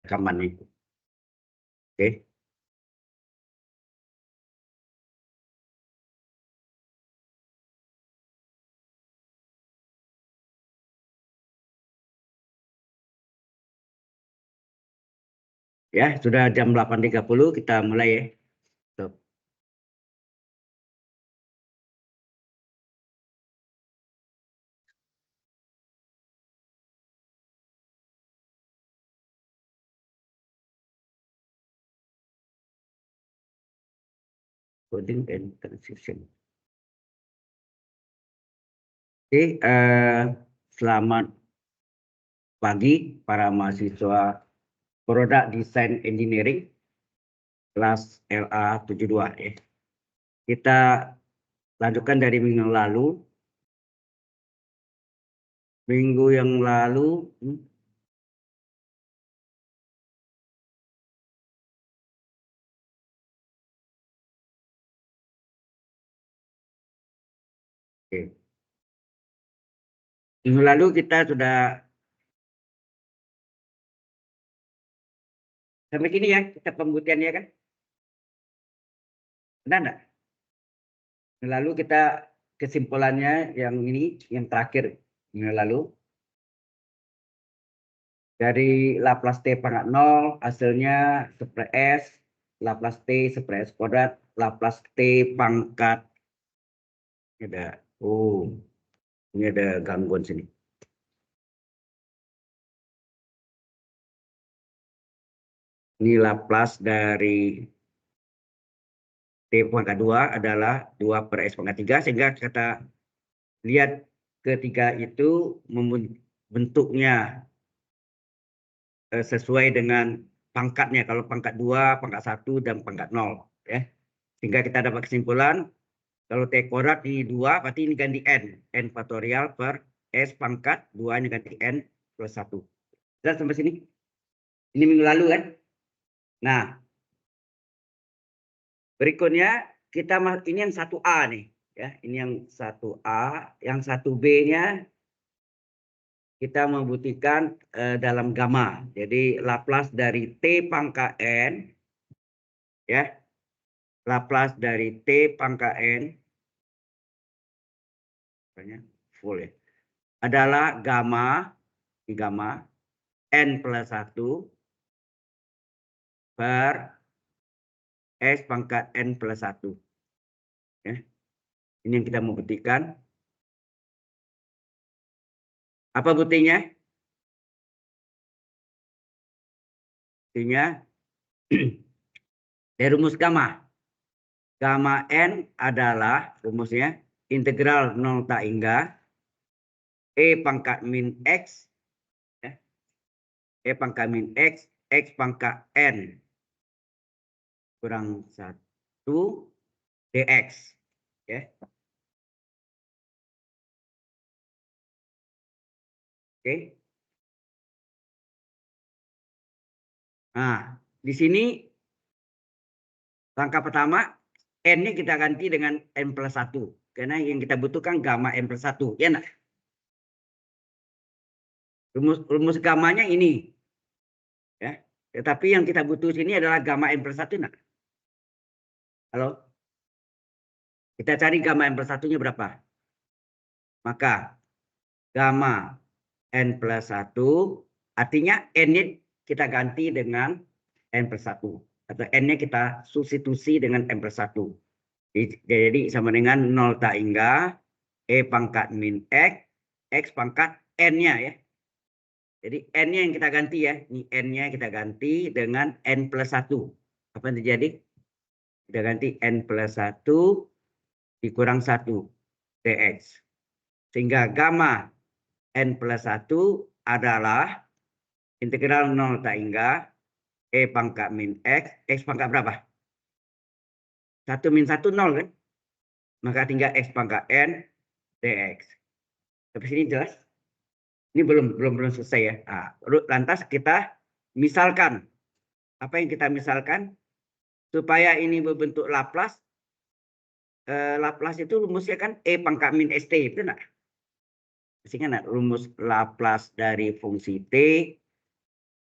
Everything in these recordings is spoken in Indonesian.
rekaman itu. Oke. Ya, sudah jam 8.30 kita mulai ya. Stop. Coding and transition. Oke, selamat pagi para mahasiswa Product Design Engineering kelas LA 72 ya. Kita lanjutkan dari minggu lalu. Minggu yang lalu oke. Minggu lalu kita sudah sampai sini ya, kita pembuktiannya kan? Benar enggak? Lalu kita kesimpulannya yang ini, yang terakhir minggu lalu. Dari Laplace T pangkat 0, hasilnya seper S, Laplace T seper S kuadrat, Laplace T pangkat. Ini ada, ini ada gangguan sini. Ini Laplace dari T pangkat 2 adalah 2 per S pangkat 3, sehingga kita lihat ketiga itu bentuknya sesuai dengan pangkatnya. Kalau pangkat 2, pangkat 1, dan pangkat 0. Ya. Sehingga kita dapat kesimpulan, kalau T kuadrat ini 2, berarti ini ganti N. N faktorial per S pangkat 2, ini ganti N plus 1. Sudah sampai sini? Ini minggu lalu kan? Nah, berikutnya kita ini yang 1A nih. Ya, ini yang 1A. Yang 1B-nya kita membuktikan dalam gamma. Jadi Laplace dari T pangkat N, ya, Laplace dari T pangkat N, full ya, adalah gamma, N plus 1 per S pangkat N plus 1. Ya. Ini yang kita mau buktikan. Apa buktinya? Buktinya dari rumus gamma. Gamma N adalah rumusnya integral 0 tak hingga E pangkat min X, ya. E pangkat min X, X pangkat N kurang 1 dx. Ya. Oke. Nah, di sini langkah pertama, N-nya kita ganti dengan N plus 1. Karena yang kita butuhkan gamma N plus 1. Ya, nah. Rumus gamanya ini. Ya. Tetapi yang kita butuh sini adalah gamma N plus 1. Nah. Halo? Kita cari gamma N plus 1-nya berapa? Maka gamma N plus 1 artinya N-nya kita ganti dengan N plus 1. Atau N-nya kita substitusi dengan N plus 1. Jadi sama dengan 0 tak hingga E pangkat min X, X pangkat N-nya ya. Jadi N-nya yang kita ganti ya. Ini N-nya kita ganti dengan N plus 1. Apa yang terjadi? Kita ganti N plus 1 dikurang 1 dx. Sehingga gamma N plus 1 adalah integral 0 tak hingga E pangkat min X. X pangkat berapa? 1 min 1, 0 kan? Maka tinggal X pangkat N dx. Sampai sini jelas? Ini belum selesai ya. Nah, lantas kita misalkan. Apa yang kita misalkan? Supaya ini berbentuk Laplace. Laplace itu rumusnya kan E pangkat min ST. Itu enggak? Masih ingat rumus Laplace dari fungsi T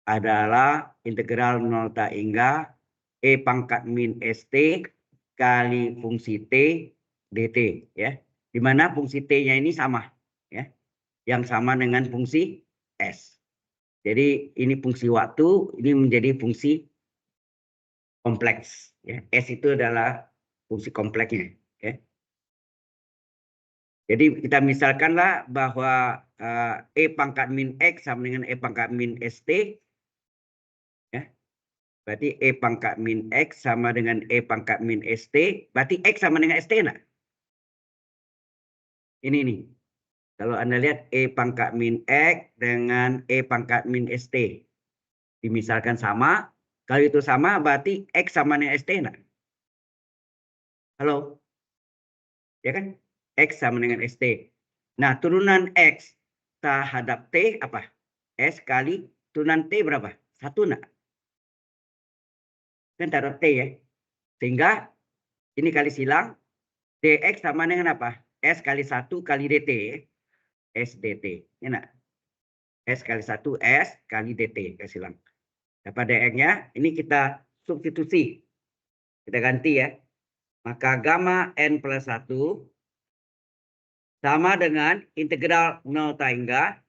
adalah integral 0 hingga E pangkat min ST kali fungsi T dt ya. Di mana fungsi T-nya ini sama ya. Yang sama dengan fungsi S. Jadi ini fungsi waktu, ini menjadi fungsi kompleks ya. S itu adalah fungsi kompleksnya ya. Jadi kita misalkanlah bahwa E pangkat min X sama dengan E pangkat min ST ya. Berarti E pangkat min X sama dengan E pangkat min ST. Berarti X sama dengan ST enggak? Ini nih. Kalau Anda lihat E pangkat min X dengan E pangkat min ST. Dimisalkan sama. Kalau itu sama berarti X sama dengan ST enggak? Halo? Ya kan? X sama dengan ST. Nah, turunan X terhadap T apa? S kali turunan T berapa? 1 enggak? Kan taruh T ya. Sehingga ini kali silang. Dx sama dengan apa? S kali 1 kali dt. S dt. Ini enggak? S kali 1 S kali dt. Kali silang. Dapat dx-nya. Ini kita substitusi. Kita ganti ya. Maka gamma n plus 1 sama dengan integral 0 hingga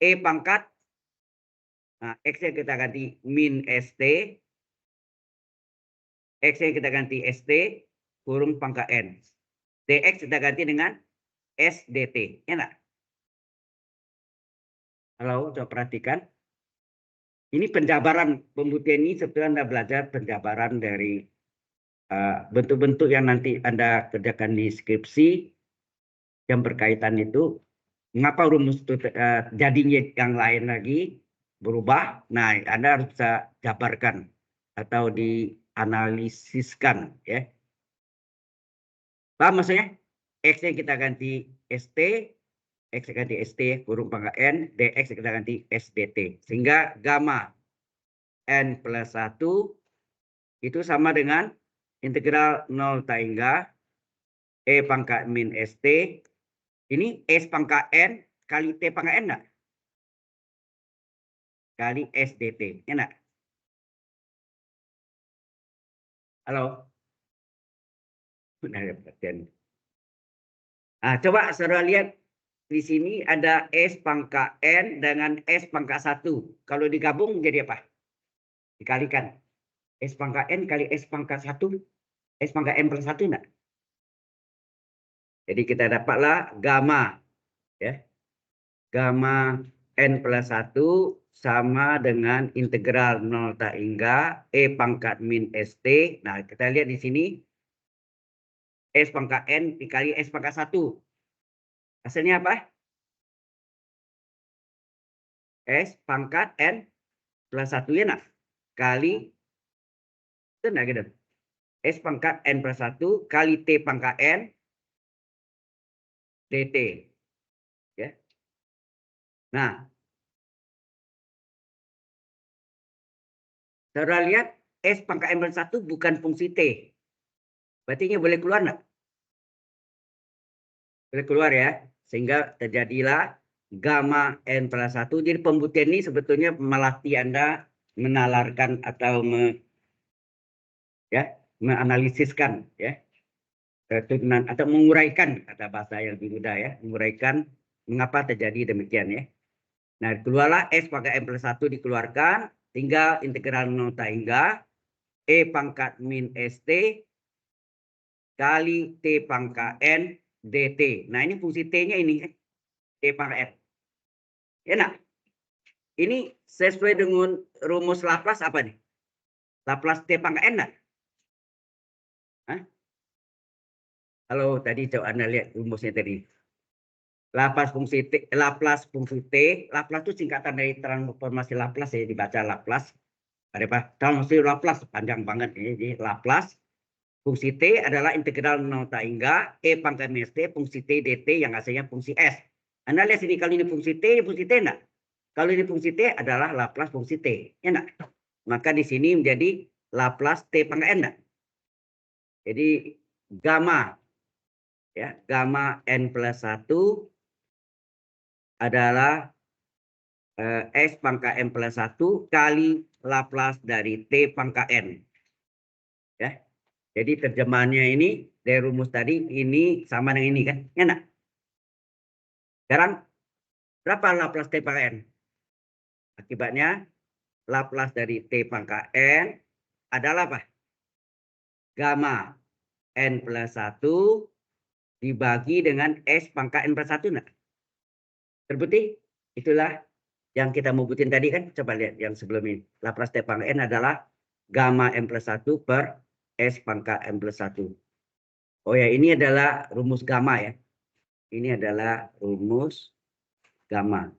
E pangkat. Nah, X-nya kita ganti min ST. X-nya kita ganti ST kurung pangkat N. Dx kita ganti dengan S dt. Enak? Halo, coba perhatikan. Ini penjabaran pembuktian ini sebetulnya Anda belajar penjabaran dari bentuk-bentuk yang nanti Anda kerjakan di skripsi yang berkaitan itu. Mengapa rumus itu jadinya yang lain lagi berubah? Nah, Anda harus bisa jabarkan atau dianalisiskan ya. Paham maksudnya? X-nya kita ganti ST, X ganti ST kurung pangkat N, dx kita ganti SDT. Sehingga gamma N plus 1 itu sama dengan integral 0 hingga E pangkat min ST. Ini S pangkat N kali T pangkat N enggak? Kali SDT. Enak? Halo? Benar perhatian. Nah, coba saudara lihat di sini ada S pangkat N dengan S pangkat 1. Kalau digabung jadi apa? Dikalikan. S pangkat N kali S pangkat 1. S pangkat N plus 1 enggak? Jadi kita dapatlah gamma. Ya. Gamma N plus 1 sama dengan integral 0 hingga E pangkat min ST. Nah, kita lihat di sini. S pangkat N dikali S pangkat 1. Hasilnya apa? S pangkat N plus 1 ya nak? Kali, itu enggak gitu. S pangkat N plus 1 kali T pangkat N dt. Ya. Nah, saudara lihat S pangkat N plus 1 bukan fungsi T. Berarti ini boleh keluar enggak? Boleh keluar ya. Sehingga terjadilah gamma N plus 1. Jadi pembuktian ini sebetulnya melatih Anda menalarkan atau menganalisiskan ya. Atau menguraikan kata bahasa yang lebih mudah ya. Menguraikan mengapa terjadi demikian ya. Nah, keluarlah S pangkat N plus 1 dikeluarkan. Tinggal integral 0 hingga E pangkat min ST kali T pangkat N dt. Nah, ini fungsi T-nya ini. T pangkat N. Ya, nah. Ini sesuai dengan rumus Laplace apa nih? Laplace T pangkat N, nah? Hah? Halo, tadi coba Anda lihat rumusnya tadi. Laplace fungsi T, Laplace fungsi T. Laplace itu singkatan dari transformasi Laplace ya, dibaca Laplace. Ada apa? Transformasi Laplace panjang banget ini. Jadi Laplace fungsi T adalah integral 0 hingga E pangkat min ST fungsi T dt yang hasilnya fungsi S. Anda lihat sini kalau ini fungsi T enggak? Kalau ini fungsi T adalah Laplace fungsi T. Ya enggak? Maka di sini menjadi Laplace T pangkat N. Enggak? Jadi gamma ya, gamma N plus 1 adalah S pangkat M plus 1 kali Laplace dari T pangkat N. Ya. Jadi terjemahannya ini dari rumus tadi ini sama dengan ini kan? Enak. Sekarang berapa Laplace T pangkat N? Akibatnya Laplace dari T pangkat N adalah apa? Gamma N plus 1 dibagi dengan S pangkat N plus 1. Nah, terbukti? Itulah yang kita mau butin tadi kan. Coba lihat yang sebelum ini. Laplace T pangkat N adalah gamma N plus 1 per S pangkat N plus 1. Oh ya, ini adalah rumus gamma ya. Ini adalah rumus gamma.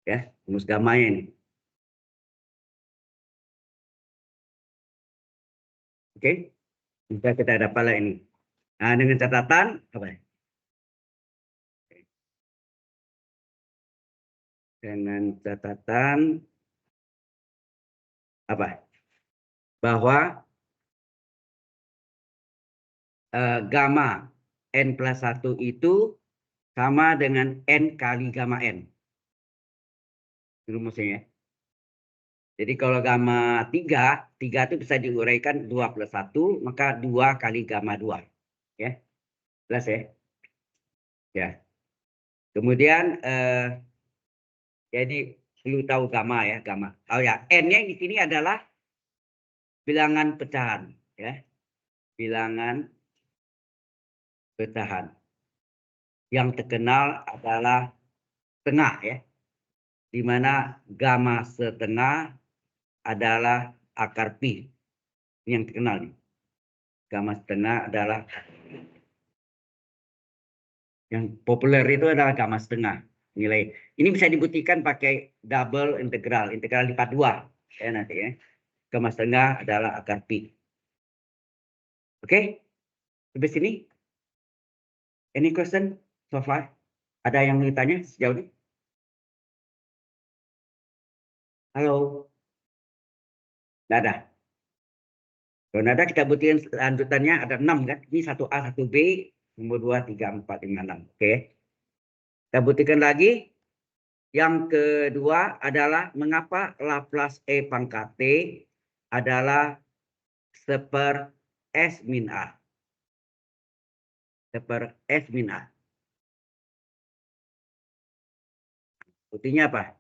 Ya, rumus gammanya ini. Oke, bisa kita dapatlah ini. Nah, dengan catatan apa ya? Dengan catatan apa? Bahwa gamma N plus 1 itu sama dengan N kali gamma N. Rumusnya ya. Jadi kalau gamma 3 itu bisa diuraikan 2 plus 1, maka 2 kali gamma 2. Ya, jelas ya? Ya. Kemudian, jadi perlu tahu gamma ya, gamma. Oh ya, N-nya di sini adalah bilangan pecahan. Ya, bilangan pecahan. Yang terkenal adalah setengah ya. Di mana gamma setengah adalah akar pi. Ini yang terkenal nih. Gamma setengah adalah yang populer itu adalah gamma setengah nilai. Ini bisa dibuktikan pakai double integral lipat 2 ya nanti ya. Gamma setengah adalah akar pi. Oke, sampai sini. Any question so far? Ada yang mau ditanya sejauh ini? Halo? Tidak ada. Kalau ada kita buktikan lanjutannya ada 6 kan? Ini 1A, 1B, nomor 2, 3, 4, 5, 6. Oke. Kita buktikan lagi. Yang kedua adalah mengapa Laplace E pangkat T adalah seper S min A. Seper S min A. Buktinya apa?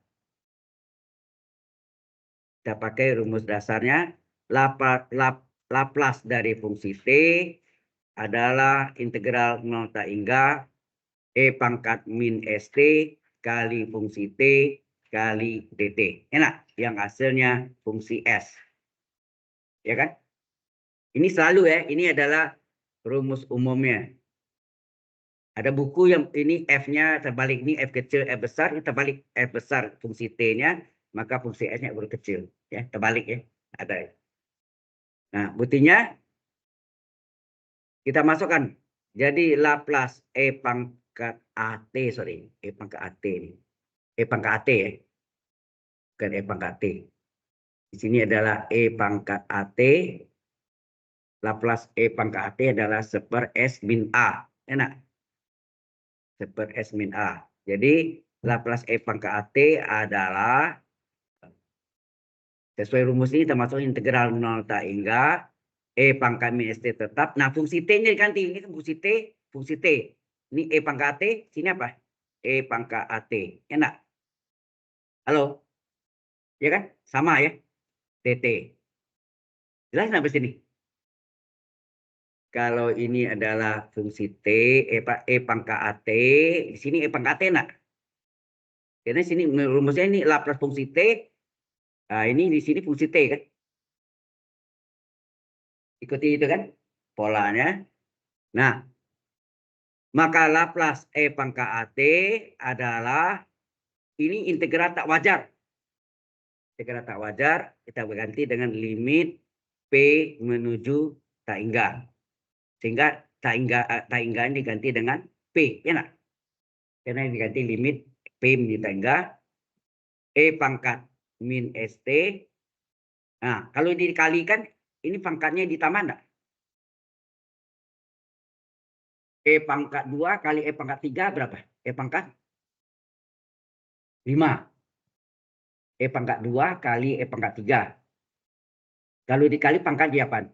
Kita pakai rumus dasarnya. Laplace dari fungsi T adalah integral 0 hingga E pangkat min ST kali fungsi T kali dt. Enak, yang hasilnya fungsi S. Ya kan? Ini selalu ya, ini adalah rumus umumnya. Ada buku yang ini F-nya terbalik, ini F kecil, F besar, ini terbalik F besar fungsi T-nya, maka fungsi S-nya baru kecil. Ya, terbalik ya. Ada. Nah, buktinya kita masukkan. Jadi Laplace E pangkat AT, sorry. E pangkat AT ini. E pangkat AT ya. Bukan E pangkat T. Di sini adalah E pangkat AT. Laplace E pangkat AT adalah seper S min A. Enak. Seper S min A. Jadi Laplace E pangkat AT adalah sesuai rumus ini termasuk integral 0 hingga E pangkat min ST tetap. Nah, fungsi T-nya diganti. Ini kan fungsi T, fungsi T. Ini E pangkat AT, sini apa? E pangkat AT. Enak. Halo? Ya kan? Sama ya. TT. Jelas sampai sini? Kalau ini adalah fungsi T, E pangkat AT. Di sini E pangkat AT, nak. Karena sini rumusnya ini Laplace fungsi T. Nah, ini di sini fungsi T kan. Ikuti itu kan polanya. Nah, maka Laplace E pangkat AT adalah ini integral tak wajar. Integral tak wajar kita ganti dengan limit P menuju tak hingga. Sehingga tak hingga ini diganti dengan P. Ya nak? Karena ini diganti limit P menuju tak hingga. E pangkat min ST. Nah, kalau dikalikan ini pangkatnya ditambah enggak? E pangkat 2 kali E pangkat 3 berapa? E pangkat 5. E pangkat 2 kali E pangkat 3. Kalau dikali pangkat dia apa?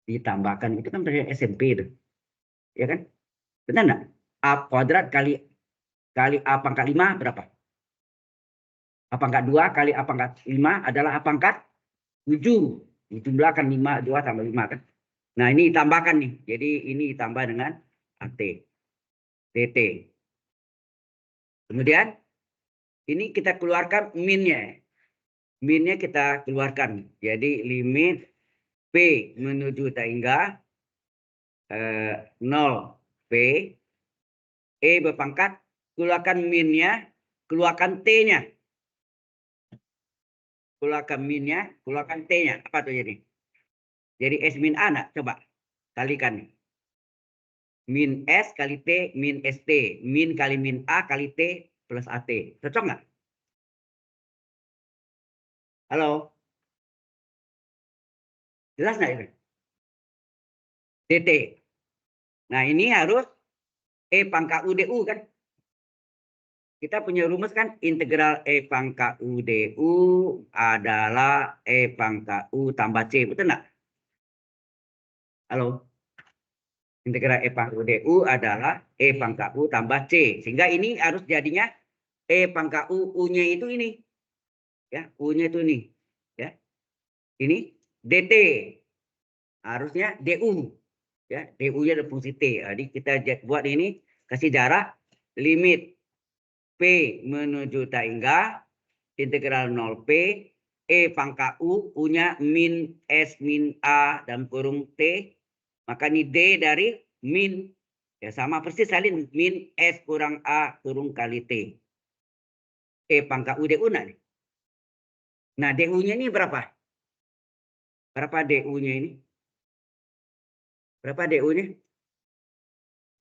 Ditambahkan. Itu kan dari SMP itu. Ya kan? Benar nggak? A kuadrat kali A pangkat 5 berapa? A pangkat 2 kali A pangkat 5 adalah A pangkat 7. Dijumlahkan 5, 2 tambah 5 kan. Nah ini ditambahkan nih. Jadi ini ditambah dengan AT. DT. Kemudian ini kita keluarkan minnya. Minnya kita keluarkan. Jadi limit P menuju tak hingga 0 P. E berpangkat. Keluarkan minnya. Keluarkan T-nya. Keluarkan minnya. Keluarkan T-nya. Apa tuh jadi? Jadi S min A nak? Coba kalikan. Min S kali T min ST. Min kali min A kali T plus AT. Cocok nggak? Halo? Jelas nggak ini? DT. Nah ini harus E pangkat UDU kan? Kita punya rumus kan integral E pangkat UDU adalah E pangkat U tambah C. Betul nggak? Halo? Integral E pangkat UDU adalah E pangkat U tambah C. Sehingga ini harus jadinya E pangkat U. U-nya itu ini. Ya, U-nya itu ini. Ya. Ini DT. Harusnya DU. Ya, DU-nya ada fungsi T. Jadi kita buat ini kasih jarak limit P menuju tak hingga integral 0 P E pangkat U, U-nya min S min A dan kurung T. Maka ini D dari min. Ya sama persis salin min S kurang A kurung kali T. E pangkat U DU nah. Nah DU-nya ini berapa? Berapa DU-nya ini? Berapa DU-nya?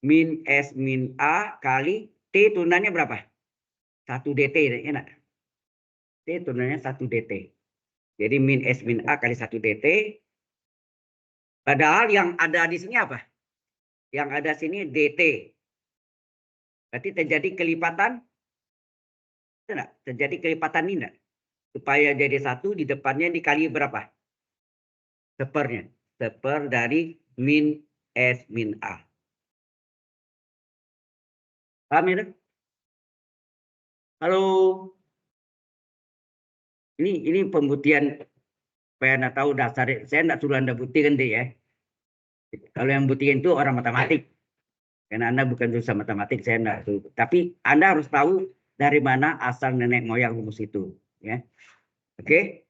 Min S min A kali T turunannya berapa? 1 DT. Enak. T turunannya 1 DT. Jadi min S min A kali 1 DT. Padahal yang ada di sini apa? Yang ada sini DT. Berarti terjadi kelipatan. Tidak? Terjadi kelipatan ini enggak? Supaya jadi 1 di depannya dikali berapa? Sepernya. Seper dari min S min A. Paham ya? Halo. Ini pembuktian supaya Anda tahu dasar. Saya enggak suruh Anda buktikan deh ya. Kalau yang buktikan itu orang matematik. Karena Anda bukan jurusan matematik, saya enggak tahu. Tapi Anda harus tahu dari mana asal nenek moyang rumus itu. Ya. Oke.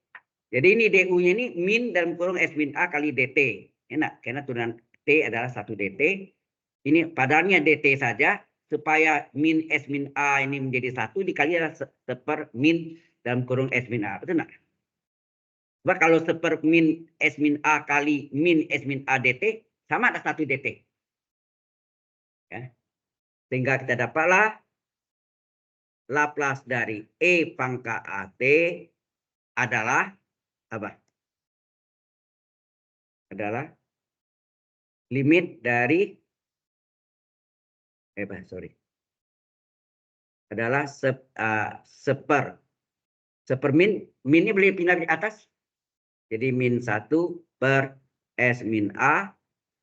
Jadi ini DU-nya ini min dalam kurung S min A kali DT. Enak, karena turunan T adalah 1 DT. Ini padannya DT saja. Supaya min S min A ini menjadi 1 dikali adalah seper min dalam kurung S min A. Betul nggak? Sebab kalau seper min S min A kali min S min A DT, sama ada 1 DT. Ya. Sehingga kita dapatlah Laplace dari E pangkat AT adalah apa? Adalah limit dari adalah seper minnya boleh pindah di atas. Jadi min 1 per S min A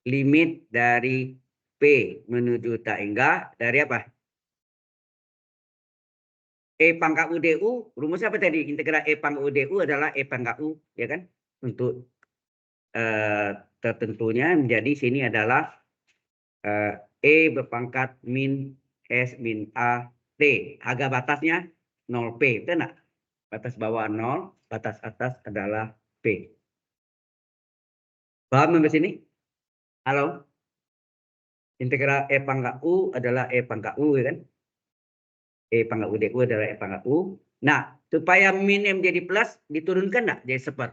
limit dari P menuju tak hingga dari apa? E pangkat UDU, rumusnya apa tadi? Integral E pangkat UDU adalah E pangkat U, ya kan? Untuk tertentunya menjadi sini adalah E berpangkat min S min A T. Harga batasnya 0P. Betul enggak? Batas bawah 0, batas atas adalah P. Paham sampai sini? Halo? Integral E pangkat U adalah E pangkat U, ya kan? E pangkat U DU adalah E pangkat U. Nah, supaya min yang menjadi plus, diturunkan enggak jadi seper?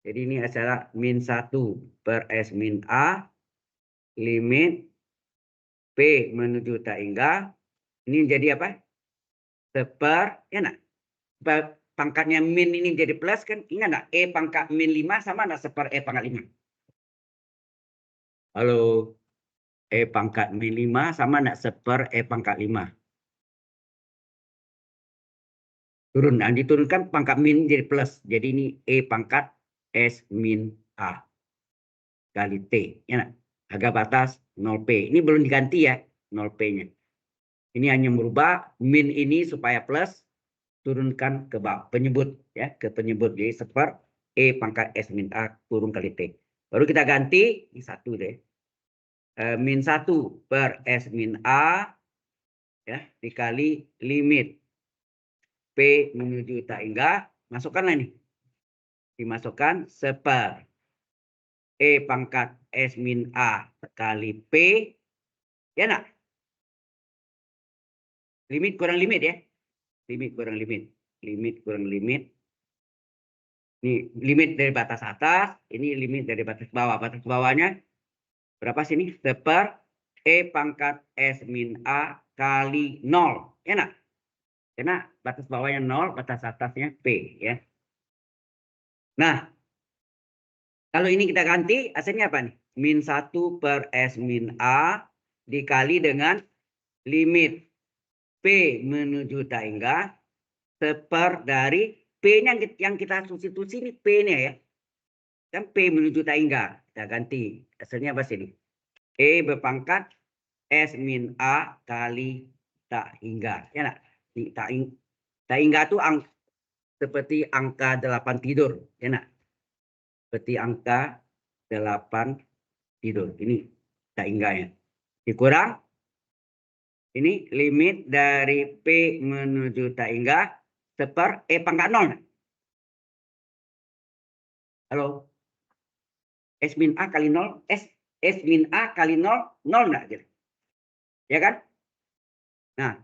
Jadi ini adalah min 1 per S min A limit P menuju tak hingga. Ini jadi apa? Seper, ya nak? Pangkatnya min ini jadi plus kan? Ingat nak? E pangkat min 5 sama nak seper E pangkat 5? Halo? E pangkat min 5 sama nak seper E pangkat 5? Turun. Nah, diturunkan pangkat min jadi plus. Jadi ini E pangkat S min A kali T. Ya, harga batas 0P. Ini belum diganti ya 0P-nya. Ini hanya merubah min ini supaya plus, turunkan ke bawah penyebut ya, ke penyebut. Jadi seper E pangkat S min A turun kali T. Baru kita ganti di satu deh. Min 1 per S min A ya dikali limit P menuju tak hingga, masukkanlah ini. Dimasukkan seper E pangkat S min A kali P. Ya nak? Limit kurang limit ya. Limit kurang limit. Limit kurang limit. Ini limit dari batas atas. Ini limit dari batas bawah. Batas bawahnya berapa sini? Seper E pangkat S min A kali 0. Ya nak? Karena batas bawahnya 0, batas atasnya P. Ya. Nah, kalau ini kita ganti, hasilnya apa nih? Min 1 per S min A dikali dengan limit P menuju tak hingga seper dari P-nya yang kita substitusi ini P-nya ya. Kan P menuju tak hingga. Kita ganti. Hasilnya apa sini? E berpangkat S min A kali tak hingga. Ya nak? Tak hingga itu seperti angka 8 tidur. Ya nak? Seperti angka 8 tidur. Ini tak hingga ya. Dikurang. Ini limit dari P menuju tak hingga seper E pangkat 0. Halo? S min A kali 0. S min A kali 0. 0 enggak gitu. Ya kan? Nah.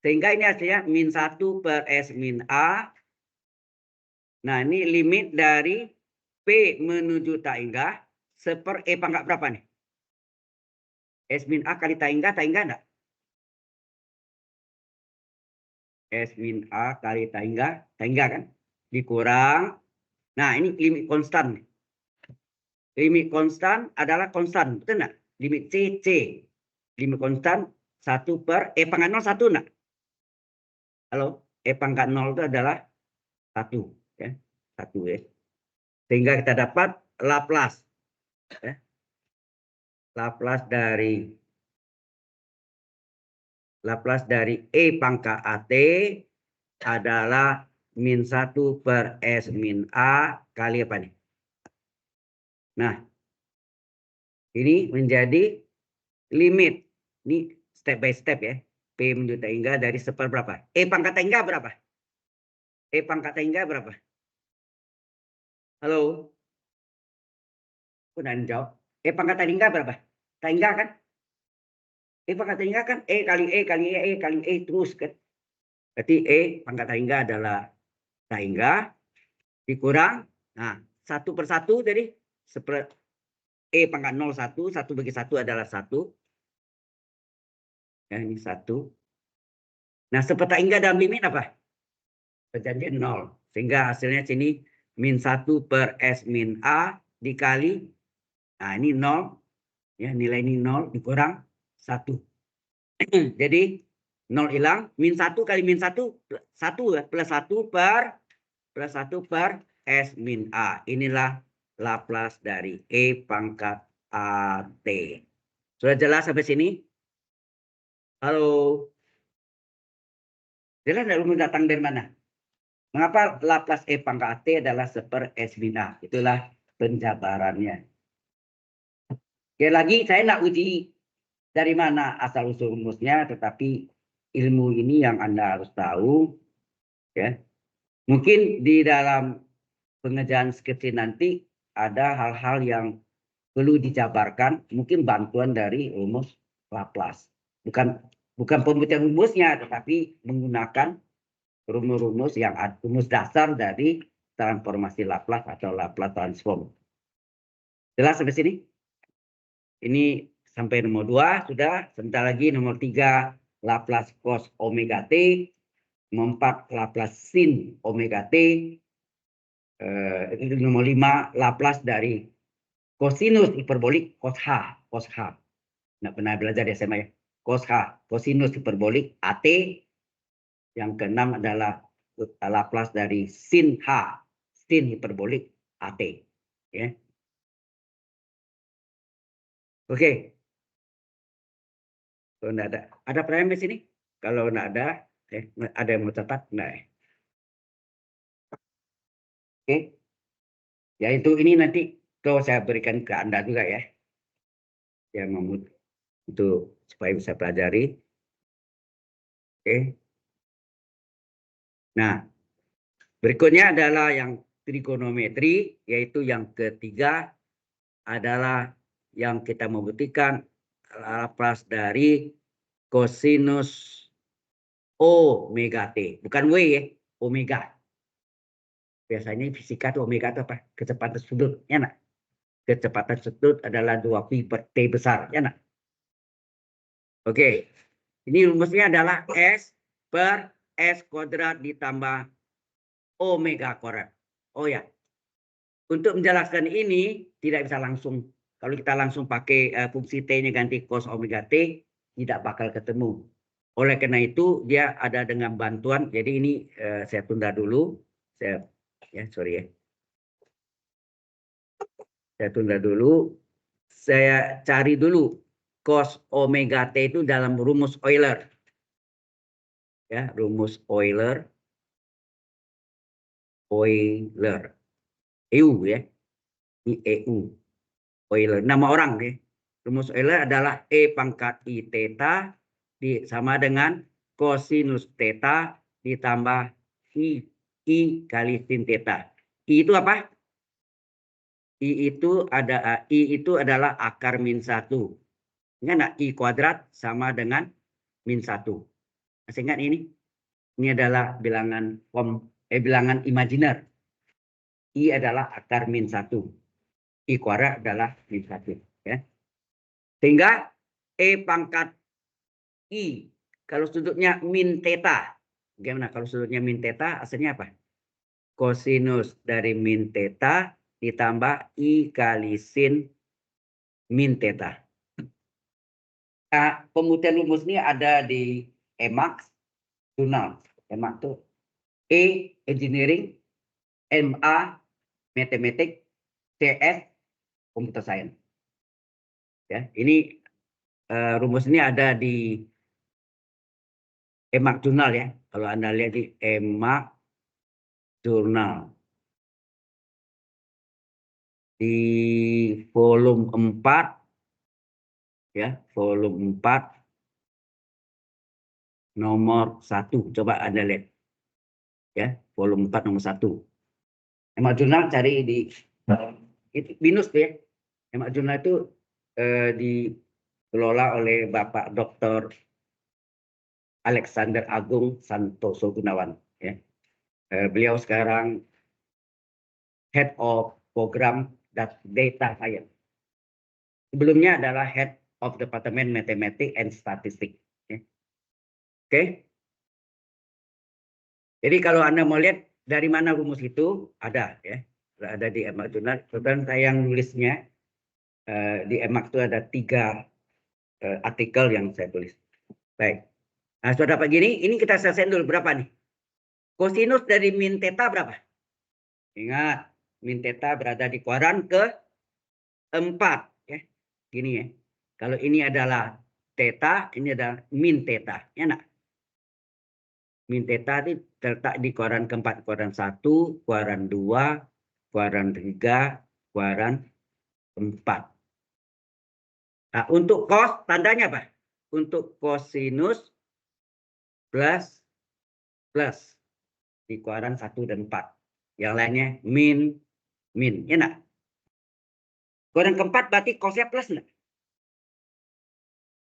Sehingga ini hasilnya min 1 per S min A. Nah ini limit dari P menuju tak hingga seper E pangkat berapa nih? S min A kali tak hingga enggak? S min A kali tak hingga kan? Dikurang. Nah ini limit konstan. Limit konstan adalah konstan. Betul enggak? Limit C. Limit konstan 1 per E pangkat 0 1 enggak? Halo? E pangkat 0 itu adalah 1. Ya. 1 ya. Sehingga kita dapat Laplace. Ya. Laplace dari E pangkat AT adalah min 1 per S min A kali apa nih? Nah, ini menjadi limit. Ini step by step ya. P menuju tak hingga dari seper berapa? E pangkat tak hingga berapa? E pangkat tak hingga berapa? Halo? Udah jawab. E pangkat tak hingga berapa? Tak hingga kan? E pangkat tak hingga kan E kali E kali E, E kali E terus kan? Berarti E pangkat tak hingga adalah tak hingga dikurang. Nah, 1 per 1 jadi E pangkat 0 1, 1 bagi 1 adalah 1. Ya, ini 1. Nah, seper tak hingga dalam limit apa? Perjanjian 0. Sehingga hasilnya sini min 1 per S min A dikali. Nah, ini 0. Ya, nilai ini 0 dikurang 1. Jadi 0 hilang. Min 1 kali min 1, 1 ya. Plus 1 per S min A. Inilah Laplace dari E pangkat AT. Sudah jelas sampai sini? Halo? Jelas tidak rumus datang dari mana? Mengapa Laplace E pangkat AT adalah seper S min A? Itulah penjabarannya. Sekali lagi, saya tidak uji dari mana asal-usul rumusnya, tetapi ilmu ini yang Anda harus tahu. Ya. Mungkin di dalam pengerjaan skripsi nanti ada hal-hal yang perlu dijabarkan, mungkin bantuan dari rumus Laplace. Bukan pembuktian rumusnya, tetapi menggunakan rumus-rumus yang rumus dasar dari transformasi Laplace atau Laplace transform. Jelas sampai sini? Ini sampai nomor 2 sudah. Sebentar lagi nomor 3 Laplace cos omega T. Nomor 4 Laplace sin omega T. Nomor 5 Laplace dari cosinus hiperbolik cos H. Nggak pernah belajar di SMA ya. Cos H, cosinus hiperbolik AT. Yang keenam adalah Laplace dari sin H, sin hiperbolik AT. Ya. Oke. Kalau enggak ada pertanyaan di sini? Kalau enggak ada, ada yang mau catat? Nah. Oke. Ya itu ini nanti kalau saya berikan ke Anda juga ya. Yang mau itu supaya bisa pelajari. Oke. Nah, berikutnya adalah yang trigonometri, yaitu yang ketiga adalah yang kita membuktikan Laplace dari kosinus omega T. Bukan W ya, omega. Biasanya fisika itu omega itu apa? Kecepatan sudut, ya nak? Kecepatan sudut adalah 2pi per T besar, ya nak? Oke. Ini rumusnya adalah S per S kuadrat ditambah omega kuadrat. Oh ya. Untuk menjelaskan ini tidak bisa langsung. Kalau kita langsung pakai fungsi T-nya ganti cos omega T, tidak bakal ketemu. Oleh karena itu dia ada dengan bantuan. Jadi ini saya tunda dulu. Sorry ya. Saya tunda dulu. Saya cari dulu cos omega T itu dalam rumus Euler. Ya, rumus Euler. Euler. EU ya. Ini EU. Euler. Nama orang ya. Rumus Euler adalah E pangkat I theta sama dengan kosinus theta ditambah I kali sin theta. I itu apa? I itu adalah akar min 1. Ingat I kuadrat sama dengan min 1. Masih ingat ini? Ini adalah bilangan imajiner. I adalah akar min 1. I kuadrat adalah min 1. Ya. Sehingga E pangkat I. Kalau sudutnya min theta. Gimana kalau sudutnya min theta? Hasilnya apa? Kosinus dari min theta ditambah I kali sin min theta. Nah, pembuktian rumus ini ada di EMAX jurnal. EMAX itu E Engineering, MA Mathematics, CS Computer Science. Ya, ini rumus ini ada di EMAX jurnal ya. Kalau Anda lihat di EMAX jurnal. Di volume 4 ya, volume 4 nomor 1. Coba Anda lihat. Ya, volume 4 nomor 1. EMAX jurnal cari di itu binus ya. EMAX jurnal itu dikelola oleh Bapak Dr. Alexander Agung Santoso Gunawan ya. Beliau sekarang Head of Program Data Science. Sebelumnya adalah Head of Department Mathematics and Statistics. Ya. Oke. Jadi kalau Anda mau lihat dari mana rumus itu ada ya. Ada di EMAX jurnal. Kemudian saya yang nulisnya di EMAX itu ada 3 artikel yang saya tulis. Baik. Nah, sudah dapat gini, ini kita selesaikan dulu berapa nih? Kosinus dari min theta berapa? Ingat, min theta berada di kuadran ke-4 ya. Gini ya. Kalau ini adalah theta, ini adalah min theta, ya nak? Min theta itu terletak di kuadran ke-4, kuadran 1, kuadran 2, kuadran 3, kuadran 4. Nah, untuk cos tandanya apa? Untuk kosinus plus di kuadran 1 dan 4. Yang lainnya min. Ya nak? Kuadran ke-4 berarti cosnya plus enggak?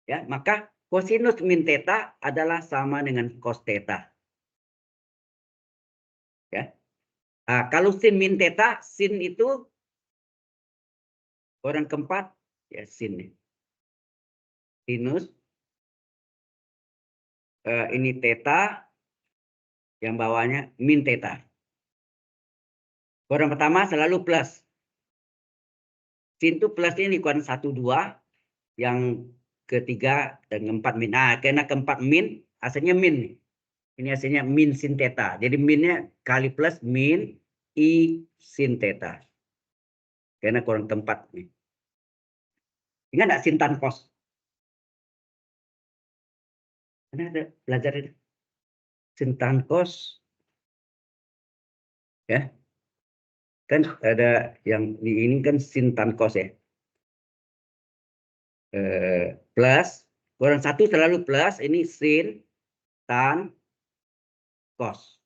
Ya, maka kosinus min theta adalah sama dengan cos theta. Ya. Nah, kalau sin min theta, sin itu kuadran ke-4 ya sin. Sinus ini theta yang bawahnya min theta. Kuadran pertama selalu plus. Sin itu plusnya di kuadran 1, 2. Yang ketiga dan keempat min. Nah, karena keempat min, hasilnya min. Ini hasilnya min sin theta. Jadi minnya kali plus min I sin theta. Karena kurang tempat nih. Ingat nggak sin tan cos? Karena ada belajar itu. Sin tan cos. Ya. Kan ada yang di ini kan sin tan cos ya. Plus. Kurang satu selalu plus. Ini sin tan cos.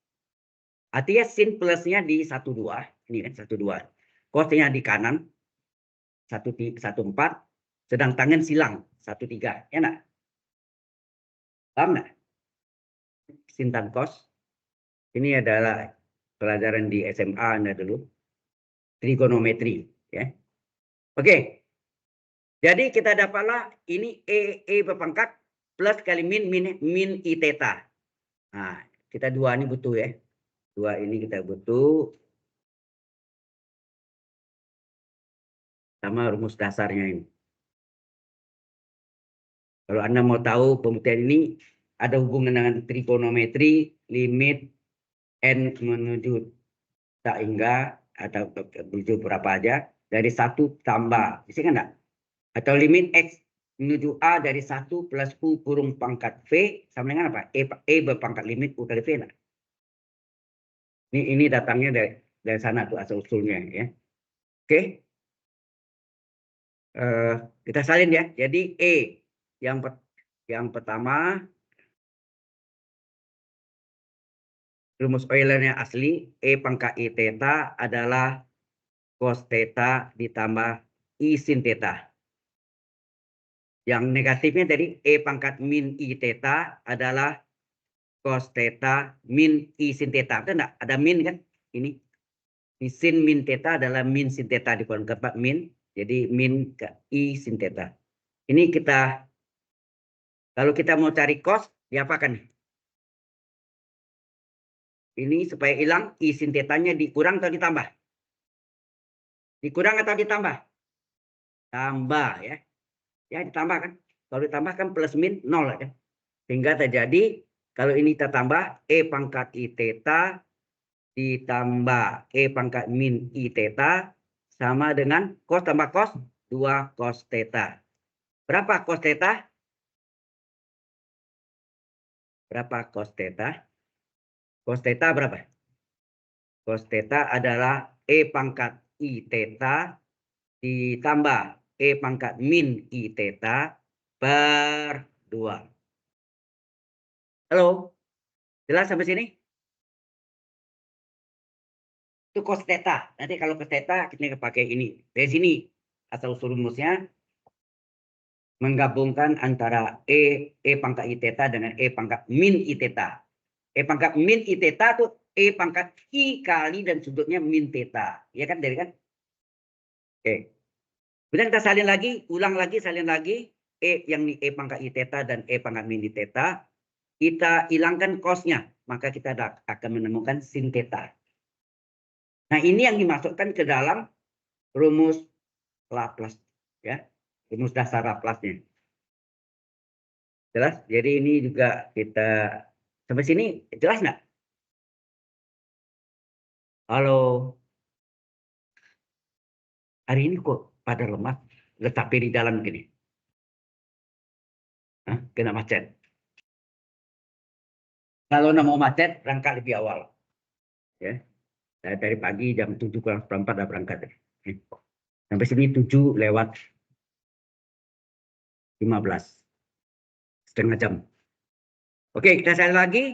Artinya sin plusnya di 12. Ini kan 12. Cosnya di kanan. 14. Sedang tangan silang 13. Ya nak? Paham nggak? Sin tan cos. Ini adalah pelajaran di SMA Anda dulu. Trigonometri. Ya. Oke. Jadi kita dapatlah ini E berpangkat plus kali min I theta. Nah, kita dua ini butuh ya. Dua ini kita butuh. Sama rumus dasarnya ini. Kalau Anda mau tahu pembuktian ini ada hubungan dengan trigonometri, limit n menuju tak hingga atau menuju berapa aja dari 1 tambah. Bisa kan enggak? Atau limit X menuju A dari 1 plus U kurung pangkat V sama dengan apa? E berpangkat limit U kali V. Nah. Ini datangnya dari sana tuh asal usulnya ya. Oke. Kita salin ya. Jadi E yang pertama rumus Eulernya asli E pangkat I theta adalah cos theta ditambah I sin theta. Yang negatifnya dari E pangkat min I theta adalah cos theta min I sin theta. Betul enggak? Ada min kan? Ini sin min theta adalah min sin theta di kolom keempat min. Jadi min ke I sin theta. Ini kita, kalau kita mau cari cos, diapakan? Ini supaya hilang I sin thetanya dikurang atau ditambah? Dikurang atau ditambah? Tambah ya. Ya ditambah kan. Kalau ditambah kan plus min 0 kan. Sehingga terjadi kalau ini kita tambah E pangkat I theta ditambah E pangkat min I theta sama dengan cos tambah cos 2 cos theta. Berapa cos theta? Berapa cos theta? Cos theta berapa? Cos theta adalah E pangkat I theta ditambah E pangkat min I theta per 2. Halo? Jelas sampai sini? Itu cos theta. Nanti kalau cos theta kita pakai ini. Dari sini asal usul rumusnya menggabungkan antara E pangkat I theta dengan E pangkat min I theta. E pangkat min I theta itu E pangkat I kali dan sudutnya min theta. Ya kan dari kan? Oke. Kemudian kita salin lagi, ulang lagi, salin lagi. Yang ini E pangkat I theta dan E pangkat min I theta. Kita hilangkan cosnya. Maka kita akan menemukan sin theta. Nah ini yang dimasukkan ke dalam rumus Laplace. Ya, rumus dasar Laplace-nya. Jelas? Jadi ini juga kita sampai sini jelas nggak? Halo. Hari ini kok pada lemah, letak di dalam gini. Hah? Kena macet. Kalau mau macet, berangkat lebih awal. Ya. Dari pagi jam 7 kurang seperempat udah berangkat. Sampai sini 7 lewat 15. Setengah jam. Oke, kita sekali lagi.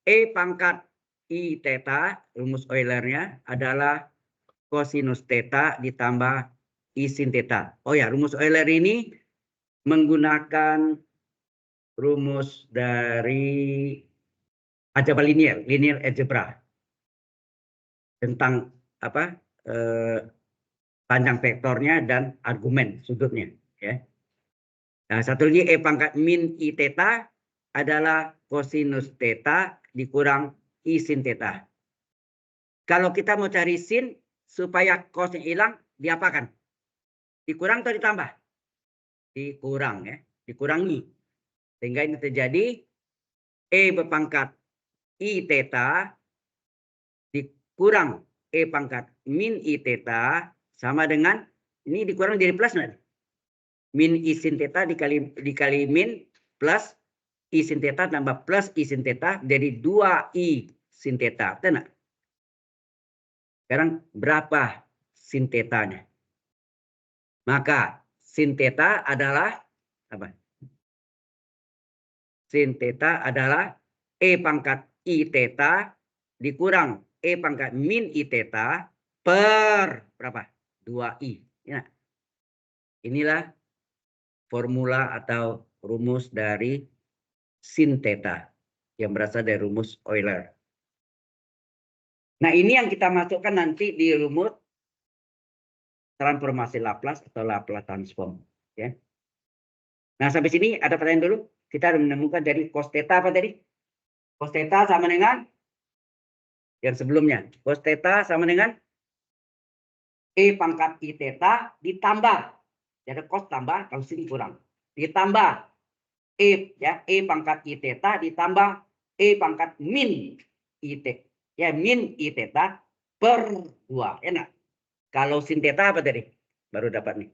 E pangkat I theta, rumus Eulernya adalah cosinus theta ditambah I sin theta. Oh ya, rumus Euler ini menggunakan rumus dari algebra linear algebra tentang apa panjang vektornya dan argumen sudutnya. Ya. Nah, satu lagi E pangkat min I theta adalah cosinus theta dikurang I sin theta. Kalau kita mau cari sin supaya cosnya hilang, diapakan? Dikurang atau ditambah? Dikurang ya, dikurangi. Sehingga ini terjadi E berpangkat I theta dikurang E pangkat min I theta sama dengan, ini dikurang jadi plus nggak? Min I sin theta dikali min plus I sin theta tambah plus I sin theta jadi 2I sin theta. Betul nggak? Sekarang berapa sin tetanya? Maka sin theta adalah apa? Sin theta adalah E pangkat I theta dikurang E pangkat min I theta per berapa? 2I. Ya. Inilah formula atau rumus dari sin theta yang berasal dari rumus Euler. Nah, ini yang kita masukkan nanti di rumus transformasi Laplace atau Laplace transform. Ya. Nah, sampai sini ada pertanyaan dulu. Kita harus menemukan dari cos theta apa tadi? Cos theta sama dengan yang sebelumnya. Cos theta sama dengan E pangkat I theta ditambah. Jadi cos tambah, kalau sini kurang. Ditambah E pangkat I theta ditambah E pangkat min I theta. Ya, min I theta per 2. Enak. Kalau sin theta apa tadi? Baru dapat nih.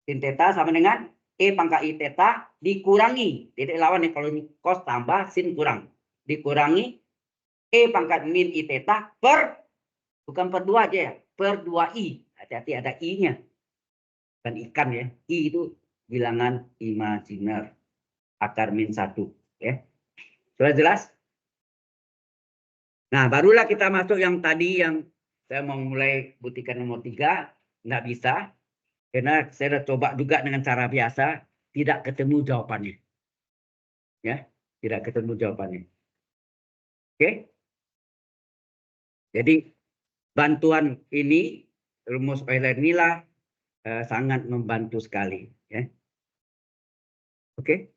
Sin theta sama dengan E pangkat I theta dikurangi. Tidak lawan nih, kalau ini cos tambah sin kurang. Dikurangi E pangkat min I theta per, bukan per 2 aja ya, per 2I. Hati-hati ada I-nya. Bukan ikan ya. I itu bilangan imajiner. Akar min 1. Ya. Sudah jelas? Nah, barulah kita masuk yang tadi yang saya mau mulai buktikan nomor 3. Nggak bisa. Karena saya sudah coba juga dengan cara biasa. Tidak ketemu jawabannya. Ya, tidak ketemu jawabannya. Oke. Jadi bantuan ini, rumus Euler inilah sangat membantu sekali. Ya. Oke.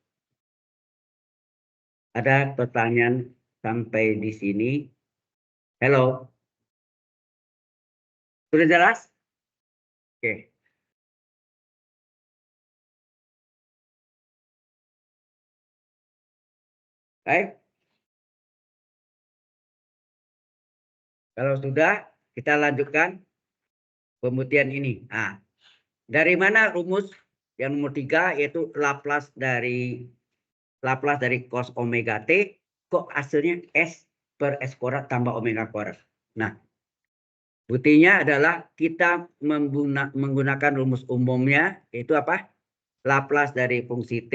Ada pertanyaan sampai di sini? Halo. Sudah jelas? Oke. Baik. Kalau sudah, kita lanjutkan pembuktian ini. Nah, dari mana rumus yang nomor 3 yaitu Laplace dari cos omega T, kok hasilnya S per S kuadrat tambah omega kuadrat. Nah, buktinya adalah kita menggunakan rumus umumnya, yaitu apa? Laplace dari fungsi T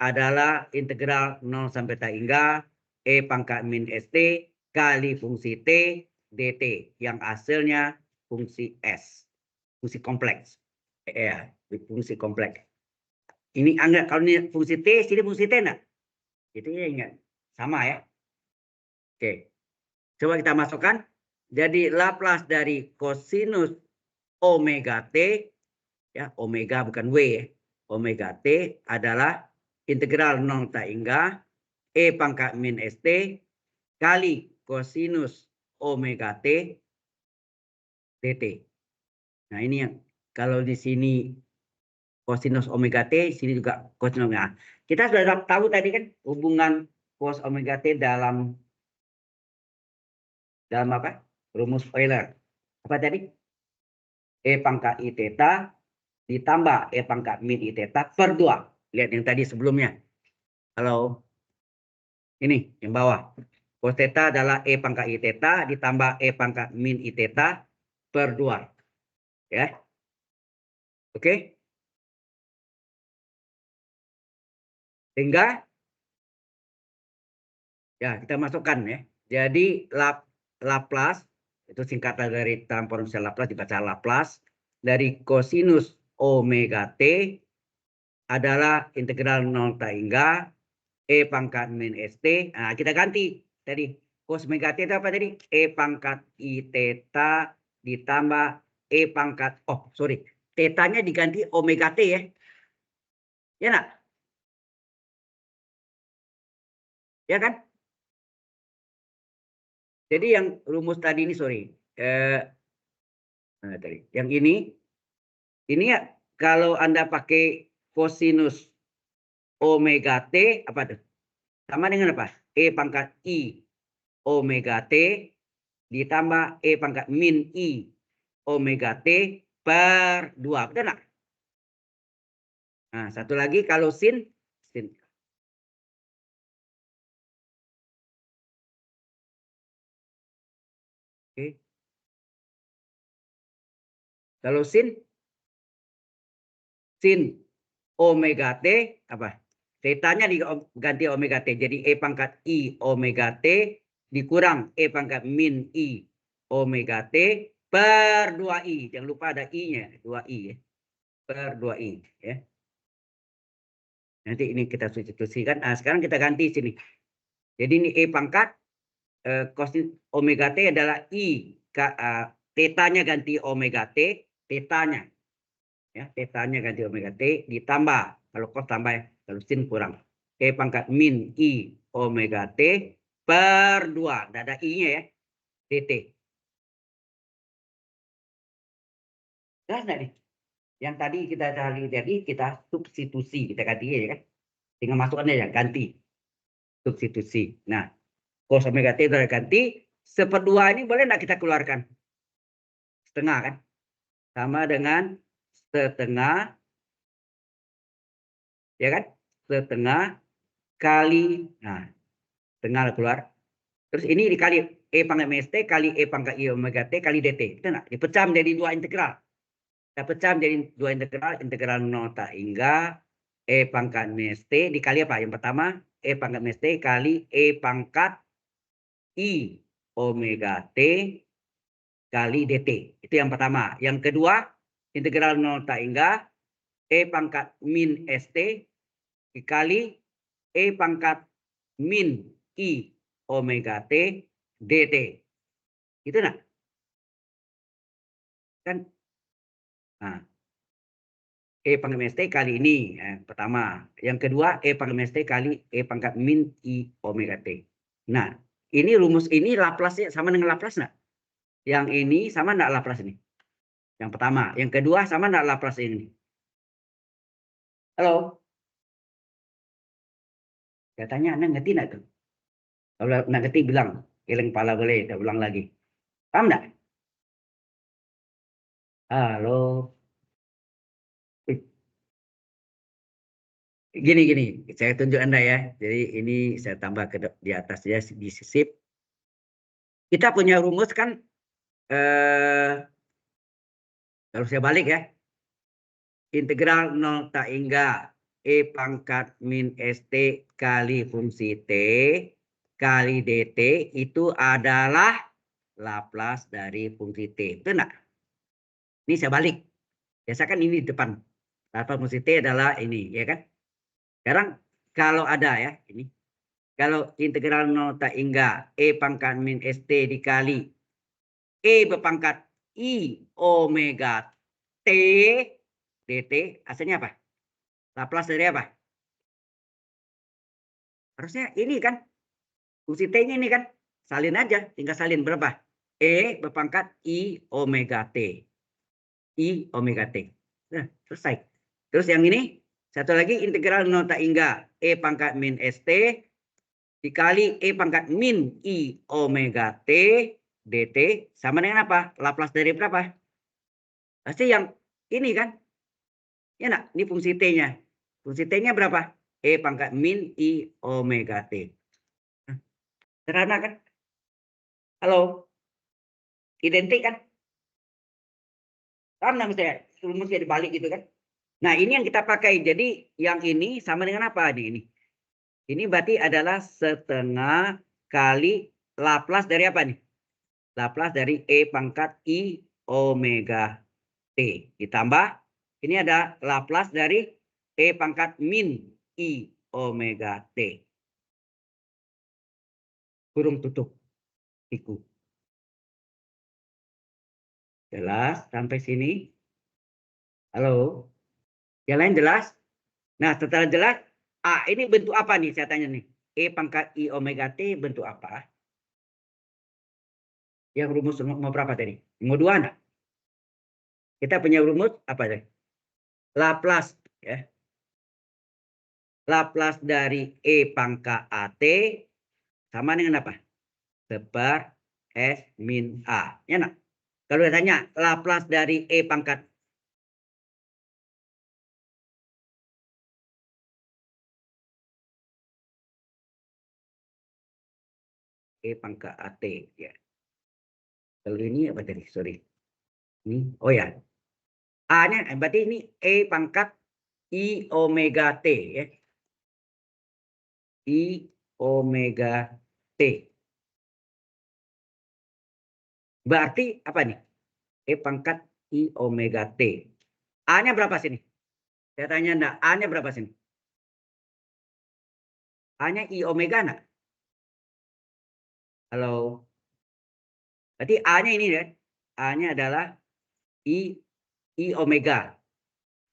adalah integral 0 sampai T hingga E pangkat min ST kali fungsi T dt yang hasilnya fungsi S, fungsi kompleks. Ya, fungsi kompleks. Ini anggap kalau ini fungsi T, sini fungsi T enggak? Itu ya ingat. Sama ya. Oke. Coba kita masukkan. Jadi Laplace dari kosinus omega T, ya omega bukan W ya. Omega T adalah integral 0 hingga E pangkat min ST kali kosinus omega T dt. Nah, ini yang kalau di sini kosinus omega T, sini juga kosinus omega. Kita sudah tahu tadi kan hubungan cos omega T dalam apa? Rumus Euler. Apa tadi? E pangkat I theta ditambah E pangkat min I theta per 2. Lihat yang tadi sebelumnya. Kalau ini yang bawah. Cos theta adalah E pangkat I theta ditambah E pangkat min I theta per 2. Ya. Oke. Sehingga ya kita masukkan ya. Jadi Laplace itu singkatan dari transformasi Laplace dibaca Laplace dari kosinus omega T adalah integral 0 hingga E pangkat min ST. Nah, kita ganti tadi cos omega T itu apa tadi? E pangkat I theta ditambah E pangkat, tetanya diganti omega T ya. Ya nak? Ya kan? Jadi yang rumus tadi ini yang ini ya kalau Anda pakai kosinus omega T apa tuh? Sama dengan apa? E pangkat I omega T ditambah E pangkat min I omega T per 2. Betul nggak? Nah, satu lagi kalau sin. Oke. Kalau sin omega T apa? Tetanya diganti omega T. Jadi E pangkat I omega T dikurang E pangkat min I omega T per 2I. Jangan lupa ada I-nya. 2I ya. Per 2I. Ya. Nanti ini kita substitusikan. Nah, sekarang kita ganti sini. Jadi ini E pangkat. Cos omega T adalah I. Tetanya ganti omega T. Tetanya. Ya, tetanya ganti omega T ditambah. Kalau cos tambah. Kalau sin kurang. E pangkat min I omega T per 2. Tidak ada I-nya ya. DT. Jelas nggak nih? Yang tadi kita cari tadi kita substitusi. Kita ganti ya kan. Tinggal masukkannya ya. Ganti. Substitusi. Nah. Cos omega T sudah ganti. 1/2 ini boleh nggak kita keluarkan? Setengah kan? Sama dengan setengah. Ya kan? Setengah kali. Nah. Setengah keluar. Terus ini dikali E pangkat minus T kali E pangkat I omega T kali DT. Itu enggak? Dipecah menjadi 2 integral. Kita pecah menjadi 2 integral. Integral 0 tak hingga E pangkat minus T dikali apa? Yang pertama E pangkat minus T kali E pangkat I omega T kali DT. Itu yang pertama. Yang kedua integral 0 tak hingga E pangkat min ST dikali E pangkat min I omega T DT. Itu enggak? Kan? Nah, E pangkat minus T kali ini. Pertama. Yang kedua, E pangkat minus T kali E pangkat min I omega T. Nah, ini rumus ini Laplace-nya sama dengan Laplace enggak? Yang ini sama enggak Laplace ini? Yang pertama. Yang kedua sama enggak Laplace ini? Halo? Katanya Anda ngerti enggak tuh? Kalau enggak ngerti bilang. Geleng kepala boleh. Kita ulang lagi. Paham enggak? Halo? Gini, saya tunjuk Anda ya. Jadi ini saya tambah di atasnya di sisip. Kita punya rumus kan, kalau saya balik ya, integral 0 tak hingga E pangkat min ST kali fungsi T kali DT itu adalah Laplace dari fungsi T. Betul enggak? Ini saya balik. Biasa kan ini di depan. Laplace fungsi T adalah ini, ya kan? Sekarang kalau ada ya, ini. Kalau integral 0 tak hingga E pangkat min ST dikali E berpangkat I omega T DT, hasilnya apa? Laplace dari apa? Harusnya ini kan. Fungsi T-nya ini kan. Salin aja. Tinggal salin berapa? E berpangkat I omega T. I omega T. Nah, selesai. Terus yang ini. Satu lagi integral 0 tak hingga E pangkat min ST dikali E pangkat min I omega T DT sama dengan apa? Laplace dari berapa? Pasti yang ini kan. Ya nak, ini fungsi T-nya. Fungsi T-nya berapa? E pangkat min I omega T. Sederhana kan? Halo? Identik kan? Karena misalnya rumusnya dibalik gitu kan? Nah, ini yang kita pakai. Jadi yang ini sama dengan apa nih ini? Ini berarti adalah setengah kali Laplace dari apa nih? Laplace dari E pangkat I omega T. Ditambah, ini ada Laplace dari E pangkat min I omega T. Kurung tutup. Siku. Jelas sampai sini? Halo? Yang lain jelas? Nah, setelah jelas, ini bentuk apa nih saya tanya nih? E pangkat I omega T bentuk apa? Yang rumus nomor berapa tadi? Nomor 2 enggak? Kita punya rumus apa tadi? Laplace ya. Laplace dari E pangkat AT sama dengan apa? Seper S min A. Ya nak? Kalau ditanya Laplace dari E pangkat AT. Ya. Kalau ini apa tadi? Sorry. Ini, oh ya. A-nya berarti ini E pangkat I omega T. Ya. I omega T. Berarti apa nih? E pangkat I omega T. A-nya berapa sini? Saya tanya enggak, A-nya berapa sini? A-nya I omega enggak? Halo. Berarti A-nya ini ya. A-nya adalah I omega.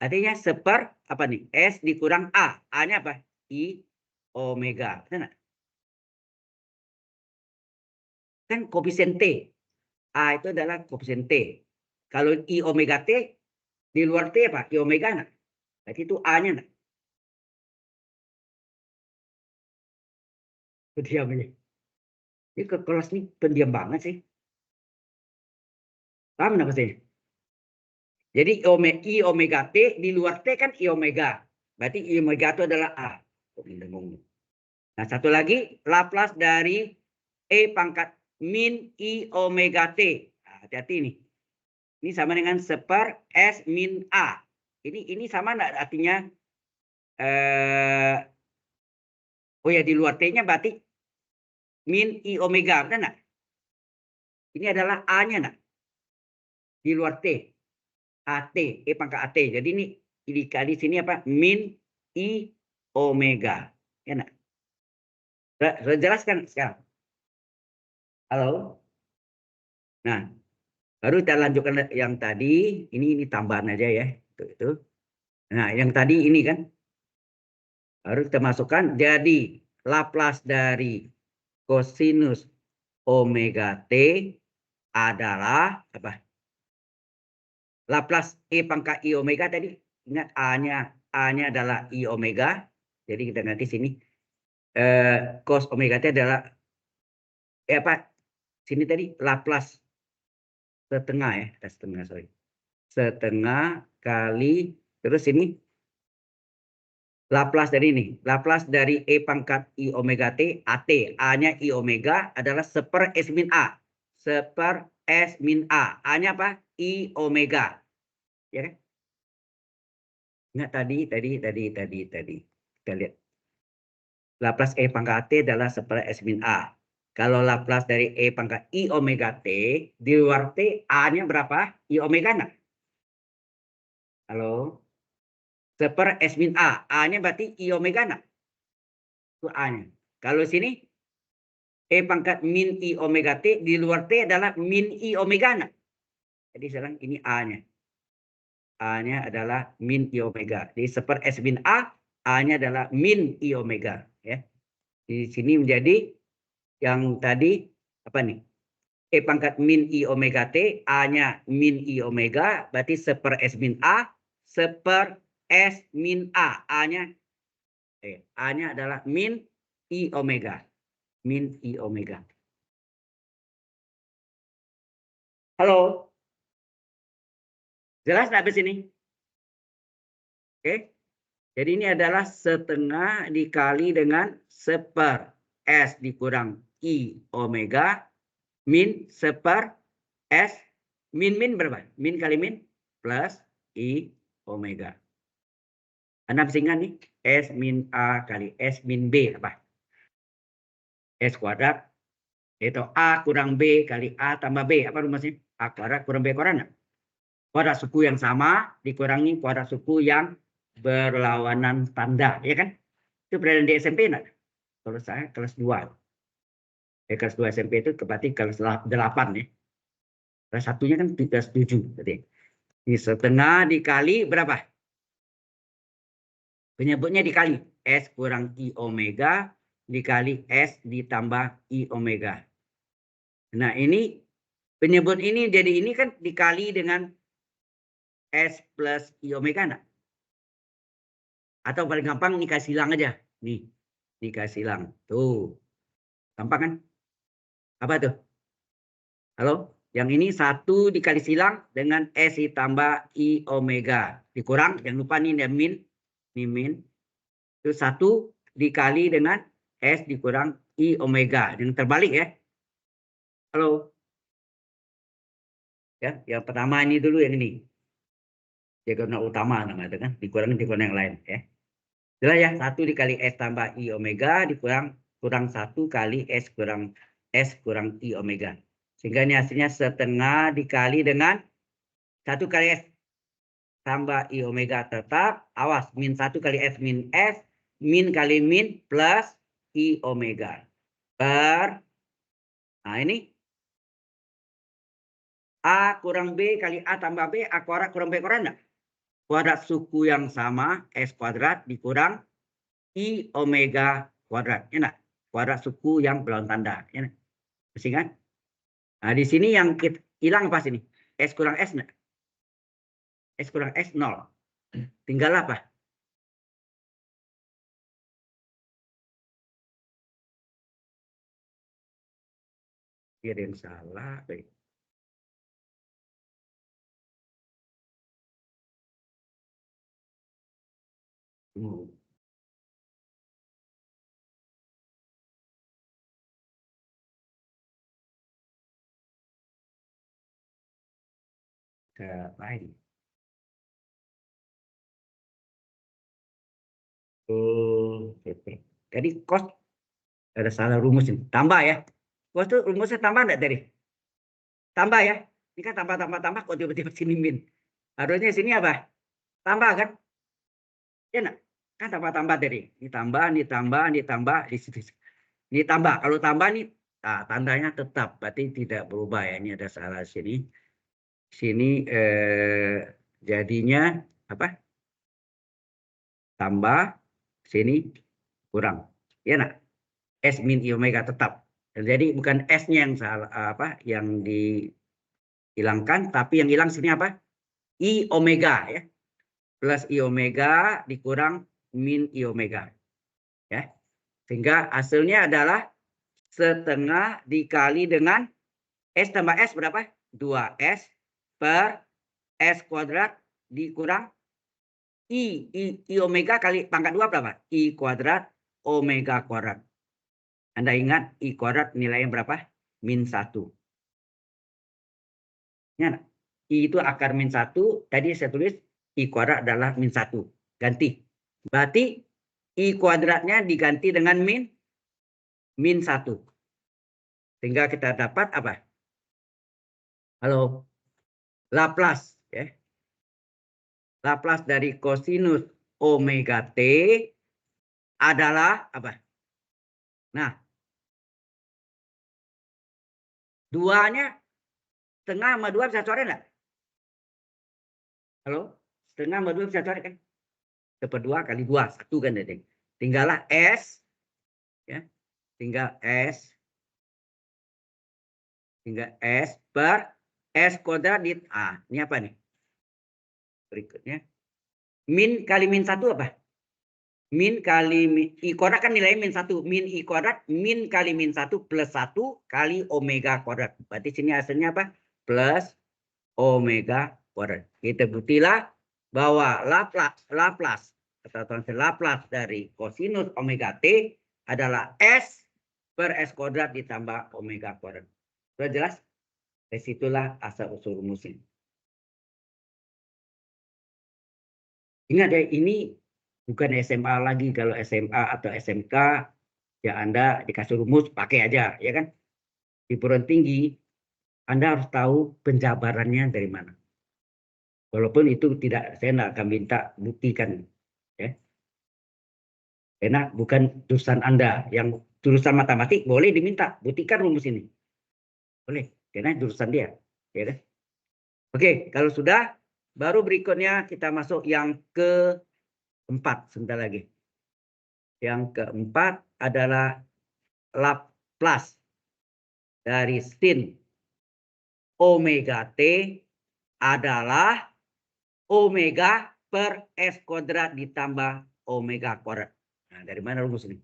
Artinya seper apa nih? S dikurang A. A-nya apa? I omega. Betul enggak? Kan koefisien T. A itu adalah koefisien T. Kalau I omega T, di luar T apa? I omega enggak? Berarti itu A-nya enggak? Diam ini. Ini ke kelas ini pendiam banget sih. Paham enggak sih? Jadi I omega T, di luar T kan I omega. Berarti I omega itu adalah A. Nah, satu lagi, Laplace dari E pangkat min I omega T. Nah, hati-hati nih. Ini sama dengan seper S min A. Ini sama enggak artinya? Oh ya, di luar T-nya berarti min I omega. Benar enggak? Ini adalah A-nya enggak? Di luar T. AT, E pangkat AT. Jadi ini dikali sini apa? Min I omega. Ya enggak? Sudah jelaskan sekarang? Halo? Nah, baru kita lanjutkan yang tadi. Ini tambahan aja ya. Itu. Nah, yang tadi ini kan. Baru kita masukkan. Jadi, Laplace dari kosinus omega T adalah apa? Laplace E pangkat I omega tadi. Ingat A-nya adalah I omega. Jadi kita ganti sini. Cos omega T adalah apa? Sini tadi Laplace setengah ya. Setengah, sorry. Setengah kali. Terus ini. Laplace dari ini. Laplace dari E pangkat I omega T. AT. A-nya I omega adalah seper S min A. Seper S min A. A-nya apa? I omega. Ya kan? Ingat tadi. Kita lihat. Laplace E pangkat T adalah seper S min A. Kalau Laplace dari E pangkat I omega T, di luar T, A-nya berapa? I omega enggak? Halo? Seper S min A. A-nya berarti I omega enggak? Itu A-nya. Kalau sini, E pangkat min I omega T, di luar T adalah min I omega enggak? Jadi sekarang ini A-nya. A-nya adalah min I omega. Jadi seper S min A, A-nya adalah min I omega. Ya. Di sini menjadi yang tadi, apa nih? E pangkat min I omega T, A-nya min I omega, berarti seper S min A, seper S min A. A-nya adalah min I omega. Min I omega. Halo? Jelas nggak di sini? Oke. Jadi ini adalah setengah dikali dengan seper S dikurang I omega min seper S min berapa? Min kali min plus I omega. Anda bisa ingat nih S min A kali S min B apa? S kuadrat itu A kurang B kali A tambah B. Apa rumusnya? A kuadrat kurang B kuadrat. Kuadrat suku yang sama dikurangi kuadrat suku yang berlawanan tanda. Ya kan? Itu pelajaran di SMP enggak? Kalau saya kelas 2. Kelas 2 SMP itu berarti kelas 8 ya. Kelas 1-nya kan kelas 7. Berarti. Ini setengah dikali berapa? Penyebutnya dikali. S kurang I omega dikali S ditambah I omega. Nah ini penyebut ini jadi ini kan dikali dengan S plus I omega enggak? Atau paling gampang nikah silang aja. Nih, nikah silang. Tuh. Gampang kan? Apa tuh? Halo? Yang ini 1 dikali silang dengan S ditambah I omega. Dikurang, jangan lupa nih ada min. Ini min. Itu 1 dikali dengan S dikurang I omega. Yang terbalik ya. Halo? Ya, yang pertama ini dulu yang ini. Diagonal utama namanya itu kan. Dikurang yang lain ya. Jelas ya, 1 dikali S tambah I omega kurang 1 kali S kurang I omega. Sehingga ini hasilnya setengah dikali dengan 1 kali S tambah I omega tetap. Awas, min 1 kali S min S. Min kali min plus I omega. Nah ini. A kurang B kali A tambah B. A kuadrat kurang B kuadrat enggak? Kuadrat suku yang sama, S kuadrat dikurang I omega kuadrat. Ya enggak? Kuadrat suku yang berlawan tanda. Ya enggak? Masih kan? Nah di sini yang kita hilang apa sini? S kurang S enggak? S kurang S 0. Tinggal apa? Biar yang salah. Baik. Ke lain. Oh, jadi cos ada salah rumus ini. Tambah ya. Cos itu rumusnya tambah enggak tadi? Tambah ya. Ini kan tambah kok tiba-tiba sini min. Harusnya sini apa? Tambah kan? Ya enggak? Kan tambah tadi. Ditambah di situ. Ini tambah. Kalau tambah nih, nah, tandanya tetap. Berarti tidak berubah ya. Ini ada salah sini. Sini jadinya apa? Tambah. Sini kurang. Ya enggak? S min I omega tetap. Jadi bukan S-nya yang salah apa? Yang dihilangkan, tapi yang hilang sini apa? I omega ya. Plus I omega dikurang min I omega. Ya. Sehingga hasilnya adalah setengah dikali dengan S tambah S berapa? 2S per S kuadrat dikurang I omega kali pangkat 2 berapa? I kuadrat omega kuadrat. Anda ingat I kuadrat nilainya berapa? Min 1. Ya, I itu akar min 1. Tadi saya tulis I kuadrat adalah min 1. Ganti. Berarti I kuadratnya diganti dengan min 1. Sehingga kita dapat apa? Halo? Laplace. Ya. Laplace dari kosinus omega T adalah apa? Nah, duanya setengah sama 2 bisa coret enggak? Halo? Setengah sama 2 bisa coret kan? 1/2 kali 2. 1 kan tadi. Tinggallah S. Ya. Tinggal S. Tinggal S per S kuadrat di... ini apa nih? Berikutnya. Min kali min 1 apa? Min kali I kuadrat kan nilainya min 1. Min I kuadrat min kali min 1 plus 1 kali omega kuadrat. Berarti sini hasilnya apa? Plus omega kuadrat. Kita buktilah bahwa Laplace atau transfer Laplace dari kosinus omega T adalah S per S kuadrat ditambah omega kuadrat. Sudah jelas? Dari situlah asal usul rumusnya. Ingat ya, ini bukan SMA lagi. Kalau SMA atau SMK, ya Anda dikasih rumus, pakai aja, ya kan? Di perguruan tinggi, Anda harus tahu penjabarannya dari mana. Walaupun itu tidak, saya tidak akan minta buktikan. Ya. Karena bukan jurusan Anda. Yang jurusan matematik boleh diminta, buktikan rumus ini. Boleh, karena jurusan dia. Ya kan? Oke, kalau sudah, baru berikutnya kita masuk yang keempat. Sebentar lagi. Yang keempat adalah Laplace dari sin omega T adalah omega per S kuadrat ditambah omega kuadrat. Nah, dari mana rumus ini?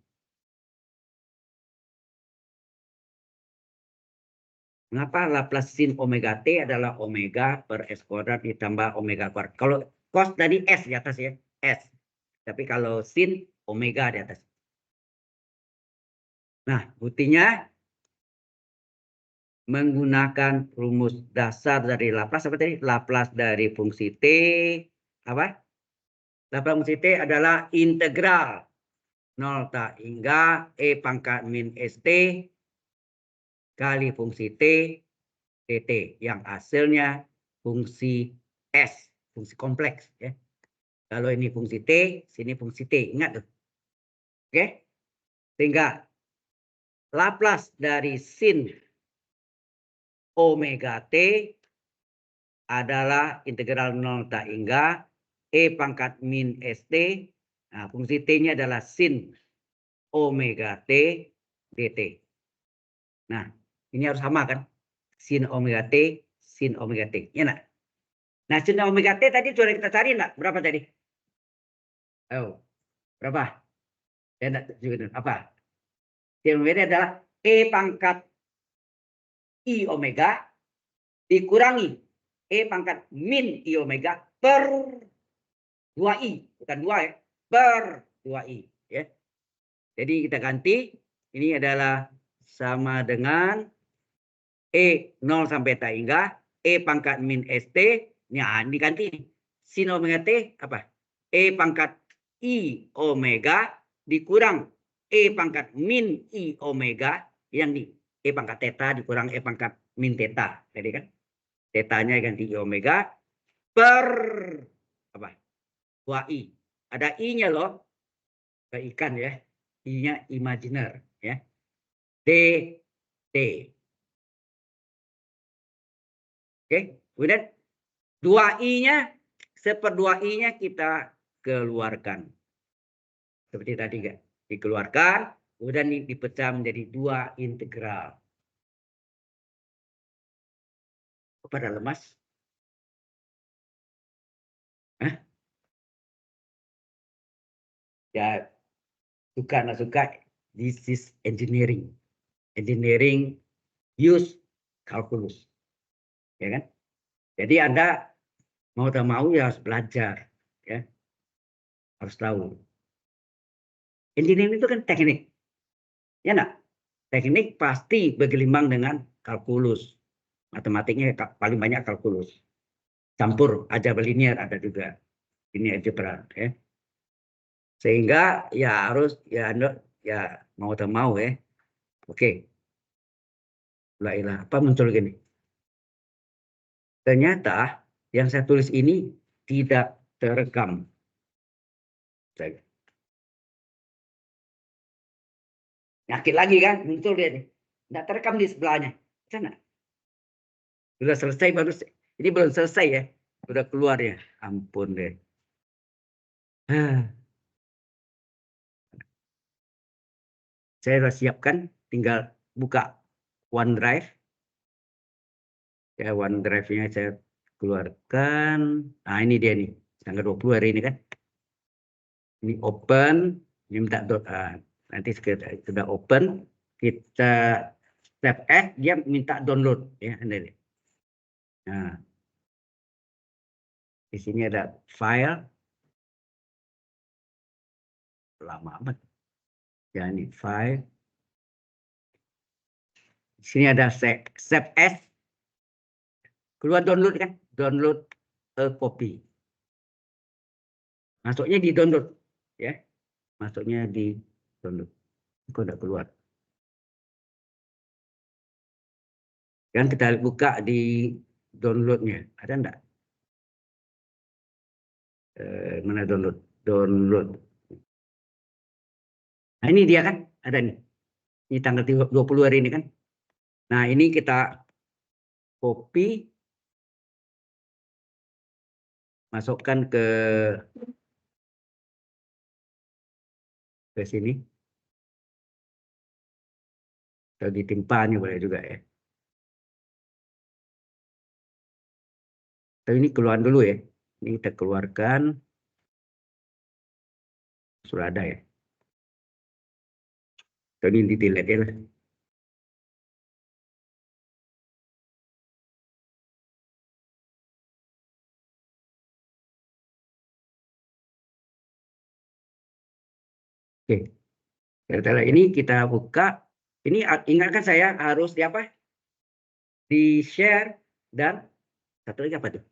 Mengapa Laplace sin omega T adalah omega per S kuadrat ditambah omega kuadrat. Kalau cos tadi S di atas ya. S. Tapi kalau sin omega di atas. Nah, buktinya menggunakan rumus dasar dari Laplace apa tadi? Laplace dari fungsi T. Apa? Laplace fungsi T adalah integral 0 hingga E pangkat min ST kali fungsi T dt yang hasilnya fungsi S, fungsi kompleks ya. Kalau ini fungsi T, sini fungsi T, ingat tuh. Oke? Sehingga Laplace dari sin omega T adalah integral 0 hingga E pangkat min ST. Nah, fungsi T-nya adalah sin omega T dt. Nah, ini harus sama kan? Sin omega T, sin omega T. Ya nak? Nah, sin omega T tadi sudah kita cari enggak? Berapa tadi? Oh, berapa? Ya enggak juga apa? Sin omega T adalah E pangkat I omega dikurangi E pangkat min I omega per 2I. Bukan 2 ya. Per 2I. Ya. Jadi kita ganti. Ini adalah sama dengan E 0 sampai tak hingga E pangkat min ST. Nah, ini ganti nih. Sin omega T apa? E pangkat I omega dikurang E pangkat min I omega yang di E pangkat theta dikurang E pangkat min theta. Jadi kan tetanya ganti I omega per apa? 2I. Ada I-nya loh. Ke ikan ya. I-nya imajiner ya. D T. Oke, kemudian 2i-nya, seperdua i-nya kita keluarkan. Seperti tadi kan. Dikeluarkan, kemudian dipecah menjadi 2 integral. Pada lemas? Hah? Ya, suka nggak suka, this is engineering. Engineering use calculus. Ya kan? Jadi Anda mau tak mau ya harus belajar. Ya. Harus tahu. Engineering itu kan teknik. Ya enggak? Teknik pasti bergelimbang dengan kalkulus. Matematiknya paling banyak kalkulus. Campur aljabar linear ada juga. Ini algebra ya. Sehingga ya harus ya Anda ya mau tak mau ya. Oke. Lah apa muncul gini? Ternyata yang saya tulis ini tidak terekam. Yakin lagi kan muncul dia nih. Tidak terekam di sebelahnya. Sana. Sudah selesai baru ini belum selesai ya. Sudah keluar ya. Ampun deh. Saya sudah siapkan, tinggal buka OneDrive. Ya, OneDrive-nya saya keluarkan. Nah, ini dia nih. Tanggal 20 hari ini kan. Ini open. Ini minta nanti sudah open. Kita step S, dia minta download. Ya, ini. Nah, di sini ada file. Lama amat. Ya, ini file. Di sini ada save as. Keluar download kan? Download a copy. Masuknya di download. Ya. Masuknya di download. Kok udah keluar. Kan kita buka di downloadnya. Ada enggak? Mana download? Download. Nah ini dia kan? Ada nih. Ini tanggal 20 hari ini kan? Nah ini kita copy. Masukkan ke sini. Atau ditimpanya boleh juga ya. Tapi ini keluar dulu ya. Ini kita keluarkan. Sudah ada ya. Tadi di delete ya. Oke. Setelah ini kita buka. Ini ingatkan saya harus di apa? Di share dan satu lagi apa tuh?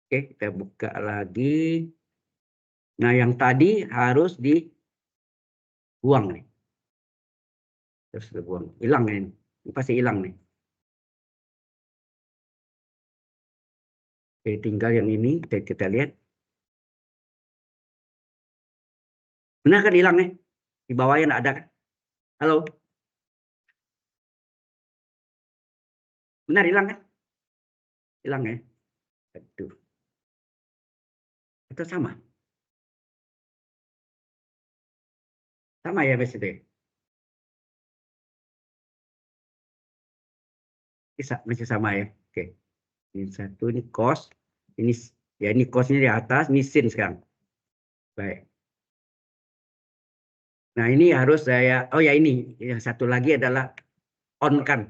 Oke, kita buka lagi. Nah, yang tadi harus dibuang nih. Terus dibuang. Hilang ini. Ini pasti hilang nih. Oke, tinggal yang ini kita lihat. Benar kan hilang nih? Di bawahnya nggak ada kan? Halo? Benar hilang kan? Hilang ya? Aduh. Itu sama. Sama ya BCD. Masih sama ya. Oke. Ini satu, ini cost. Ini ya ini costnya di atas, ini sin sekarang. Baik. Nah ini harus saya, oh ya ini, yang satu lagi adalah on kan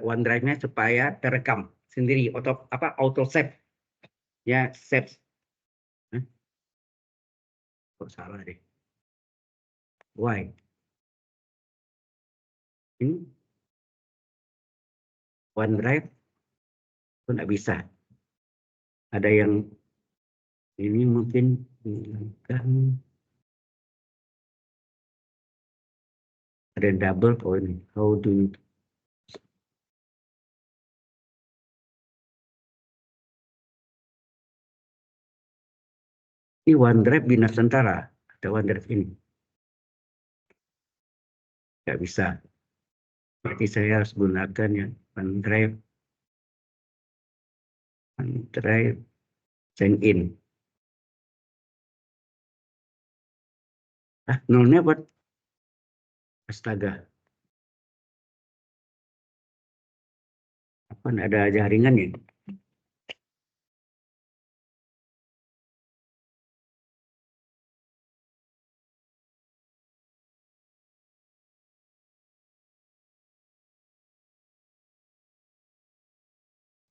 OneDrive-nya supaya terekam sendiri, auto save. Ya, save. Hah? Kok salah deh. Why? Ini OneDrive itu nggak bisa. Ada yang ini mungkin ada double point. How do you ini OneDrive Bina Sentara. Ada OneDrive ini. Nggak bisa. Berarti saya harus gunakan yang OneDrive sign in. Ah, nolnya buat astaga. Apa nggak ada jaringan ya?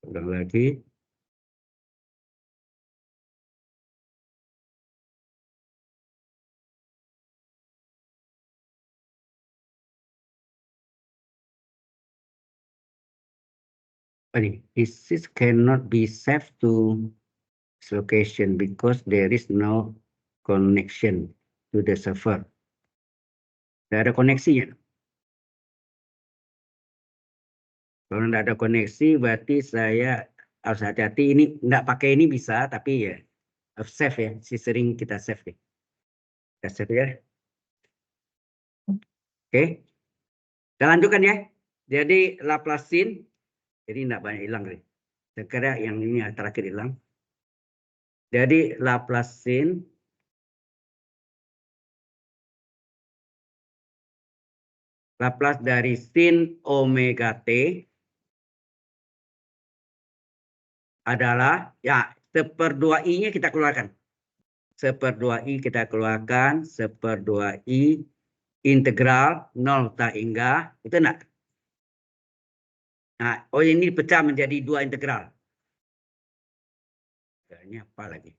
Ulang lagi. This cannot be saved to this location because there is no connection to the server. Tidak ada koneksinya. Kalau tidak ada koneksi, berarti saya harus hati-hati. Ini nggak pakai ini bisa, tapi ya harus save ya. Si sering kita save ya. Kita save ya. Oke, kita lanjutkan ya. Jadi Laplacian, jadi tidak banyak hilang nih. Saya kira yang ini yang terakhir hilang. Jadi Laplacian Laplace dari sin omega t adalah ya 1/2i-nya kita keluarkan. 1/2i kita keluarkan, 1/2i integral 0 hingga itu enggak. Nah, oh ini dipecah menjadi 2 integral. Ini apa lagi?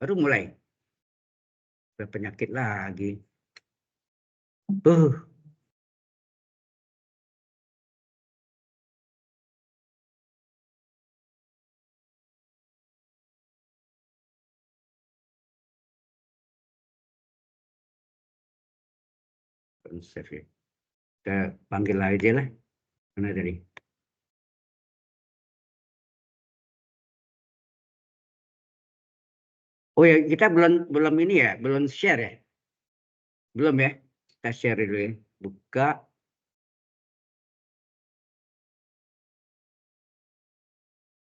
Baru mulai. Berpenyakit lagi. Save ya. Kita panggil aja lah. Mana tadi? Oh ya, kita belum ini ya, belum share ya. Belum ya. Kita share dulu ya. Buka.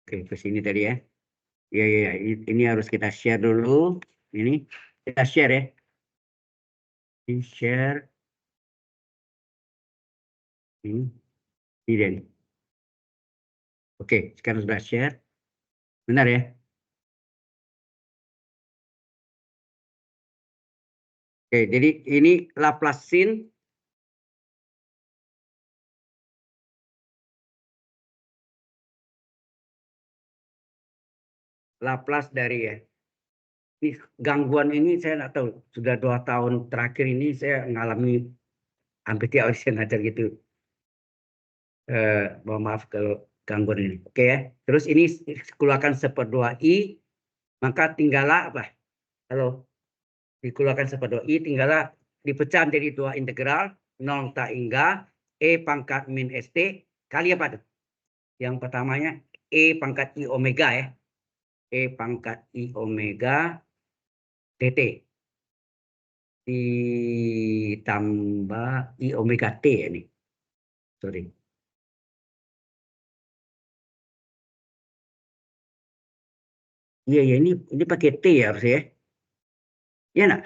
Oke, ke sini tadi ya. Ya, ya, ya. Ini harus kita share dulu. Ini kita share ya. Ini share. Ini dan. Oke, sekarang sudah share. Benar ya? Oke, jadi ini Laplace sin Laplace dari ya. Ini gangguan ini saya nggak tahu. Sudah 2 tahun terakhir ini saya mengalami hampir tiap hari saya ngajar gitu. Mohon maaf kalau gangguan ini. Oke ya. Terus ini keluarkan 1/2i, maka tinggallah apa? Halo. Dikeluarkan 1/2i, tinggallah dipecah menjadi 2 integral 0 tak hingga e pangkat min st kali apa tuh? Yang pertamanya e pangkat i omega ya. E pangkat i omega dt ditambah i omega t ini. Sorry. Iya ya, ini pakai t ya harusnya ya. Iya nak?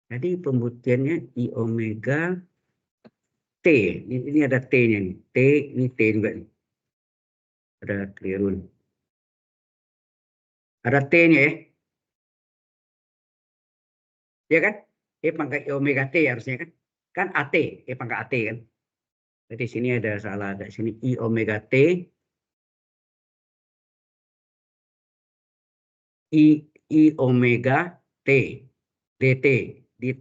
Jadi pembuktiannya i omega t. Ini ada t-nya nih. T, ini t juga nih. Ada keliru nih. Ada t-nya ya. Ya kan? E pangkat i omega t harusnya kan? Kan at, e pangkat at kan? Jadi sini ada salah, ada sini i omega t, i omega t dt di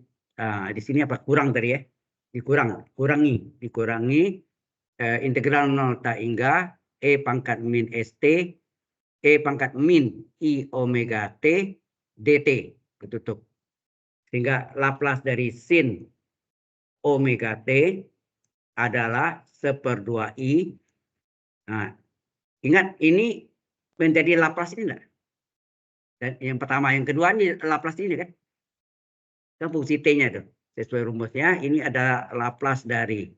sini apa kurang tadi ya? Dikurangi integral 0 tak hingga e pangkat min st e pangkat min i omega t dt ketutup. Sehingga Laplace dari sin omega t adalah 1/2i. Nah, ingat ini menjadi Laplace ini enggak? Dan yang pertama, yang kedua ini Laplace ini kan? Kan fungsi t-nya tuh. Sesuai rumusnya ini adalah Laplace dari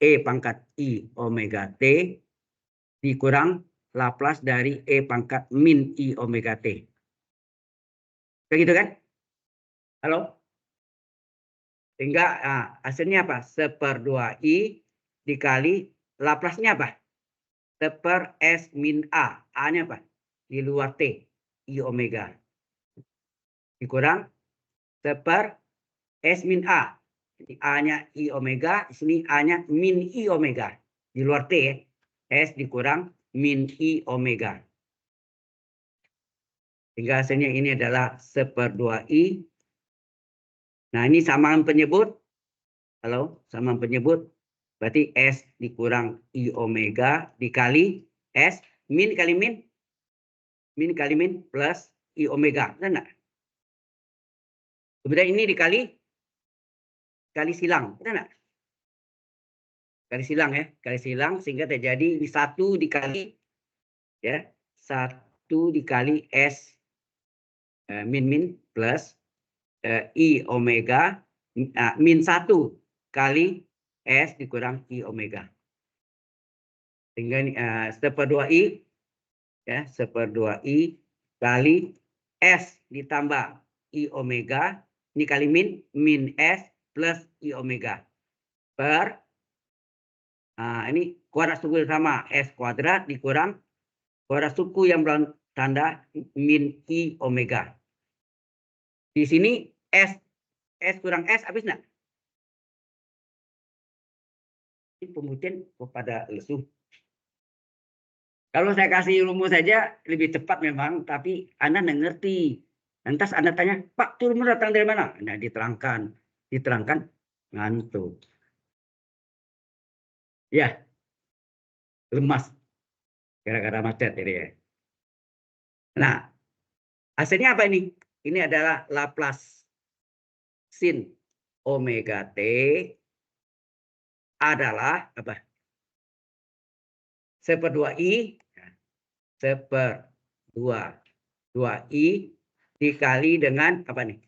e pangkat i omega t dikurang Laplace dari e pangkat min i omega t. Kayak gitu kan? Halo? Sehingga hasilnya apa? 1/2i dikali Laplace-nya apa? 1/s min a. A-nya apa? Di luar t, i omega. Dikurang 1/s min a. Jadi A-nya i omega, di sini A-nya min i omega. Di luar T ya. S dikurang min i omega. Sehingga hasilnya ini adalah 1/2i. Nah ini samaan penyebut. Halo, samaan penyebut. Berarti S dikurang i omega dikali S. Min kali min. Min kali min plus i omega. Benar nggak? Kemudian ini dikali silang. Benar nggak? Kali silang ya. Kali silang sehingga terjadi ini 1 dikali ya. 1 dikali S min plus i omega min 1 kali S dikurang i omega. Sehingga 1/2i ya, 1/2i kali S ditambah i omega ini kali min S plus i omega per ini kuadrat suku sama S kuadrat dikurang kuadrat suku yang bertanda min i omega. Di sini S kurang S habis enggak? Ini pembuktian kepada lesu. Kalau saya kasih rumus saja lebih cepat memang, tapi Anda nggak ngerti. Lantas Anda tanya, Pak, itu rumus datang dari mana? Nah, diterangkan ngantuk. Ya, lemas gara-gara macet ini ya. Nah, hasilnya apa ini? Ini adalah Laplace sin omega t adalah apa? 1/2i 1/2i dikali dengan apa nih?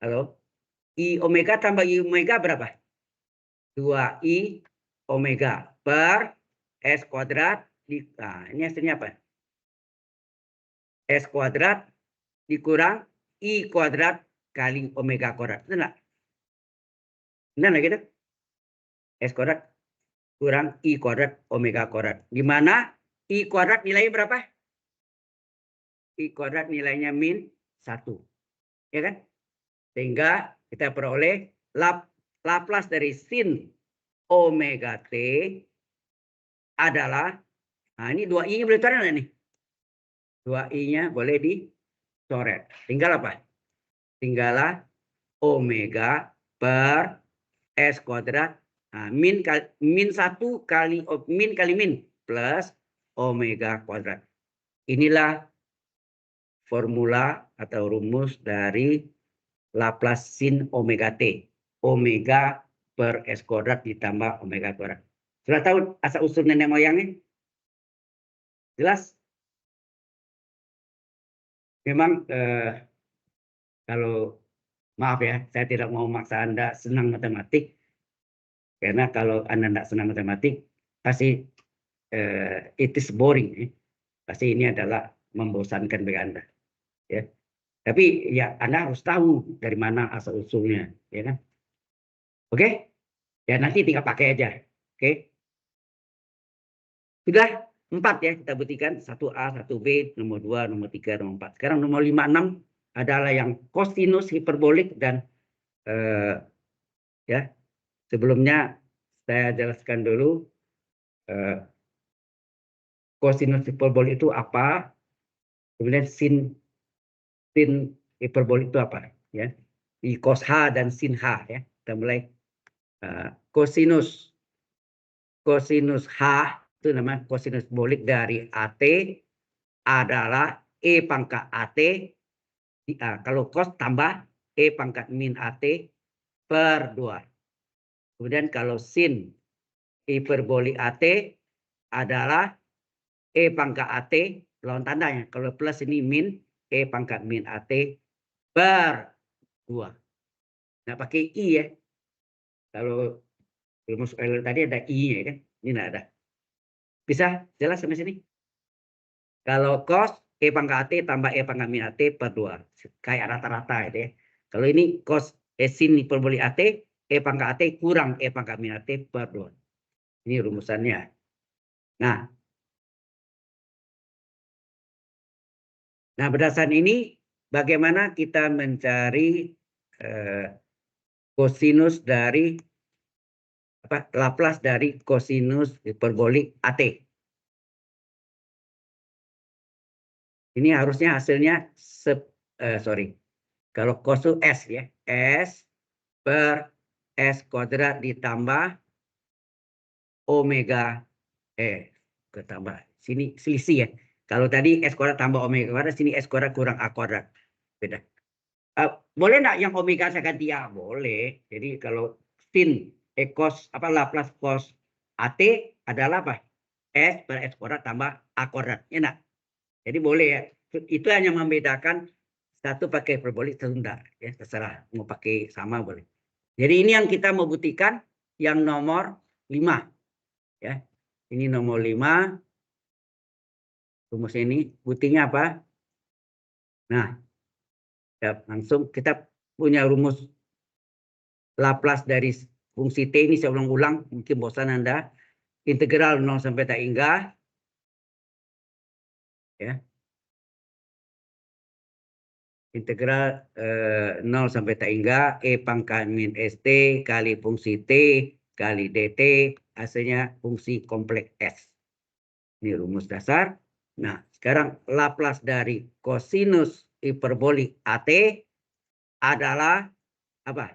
Halo? I omega tambah I omega berapa? 2i omega per S kuadrat. Nah, ini hasilnya apa? S kuadrat dikurang I kuadrat kali omega kuadrat. Benar nggak? Benar nggak gitu? S kuadrat kurang I kuadrat omega kuadrat. Di mana I kuadrat nilainya berapa? I kuadrat nilainya min 1. Ya kan? Sehingga kita peroleh Laplace dari sin omega T adalah, nah ini 2i-nya boleh coret nggak nih? 2i-nya boleh dicoret. Tinggal apa? Tinggallah omega per S kuadrat. Nah, min 1 kali min kali min plus omega kuadrat. Inilah formula atau rumus dari Laplace sin omega T. Omega per S kuadrat ditambah omega kuadrat. Sudah tahu asal usul nenek moyangnya? Jelas? Memang kalau maaf ya, saya tidak mau maksa Anda senang matematik. Karena kalau Anda tidak senang matematik, pasti it is boring. Pasti ini adalah membosankan bagi Anda. Ya. Tapi ya Anda harus tahu dari mana asal usulnya, ya kan? Oke? Ya nanti tinggal pakai aja. Oke? Sudah 4 ya kita buktikan. 1A, 1B, nomor 2, nomor 3, nomor 4. Sekarang nomor 5, 6 adalah yang kosinus hiperbolik dan ya sebelumnya saya jelaskan dulu kosinus hiperbolik itu apa, kemudian sin hiperbolik itu apa, ya di cos H dan sin H ya. Kita mulai kosinus H itu namanya kosinus bolik dari AT adalah E pangkat AT. Kalau cos tambah E pangkat min AT per 2. Kemudian kalau sin hiperbolik AT adalah E pangkat AT, lawan tandanya. Kalau plus ini min, E pangkat min AT per 2. Nah, pakai I ya. Kalau rumus Euler tadi ada I-nya kan. Ini tidak ada. Bisa jelas sampai sini? Kalau cos E pangkat AT tambah E pangkat min AT per 2. Kayak rata-rata itu ya. Kalau ini cos sin hiperbolik AT, E pangkat AT kurang E pangkat min AT per 2. Ini rumusannya. Nah, berdasarkan ini bagaimana kita mencari kosinus dari Laplace dari kosinus hiperbolik AT. Ini harusnya hasilnya kalau cos itu S ya, S per S kuadrat ditambah omega ketambah sini selisih ya. Kalau tadi S kuadrat tambah omega kuadrat, sini S kuadrat kurang A kuadrat. Beda. Boleh enggak yang omega saya ganti A? Boleh. Jadi kalau sin cos Laplace cos AT adalah apa? S per S kuadrat tambah A kuadrat. Ya enggak? Jadi boleh ya. Itu hanya membedakan satu pakai hiperbolik, satu enggak. Ya, terserah. Mau pakai sama boleh. Jadi ini yang kita mau buktikan yang nomor 5. Ya. Ini nomor 5. Rumus ini buktinya apa? Nah, ya, langsung kita punya rumus Laplace dari fungsi T ini saya ulang-ulang. Mungkin bosan Anda. Integral 0 sampai tak hingga. Ya. Integral 0 sampai tak hingga E pangkat min ST kali fungsi T kali DT. Hasilnya fungsi kompleks S. Ini rumus dasar. Nah, sekarang Laplace dari kosinus hiperbolik AT adalah apa?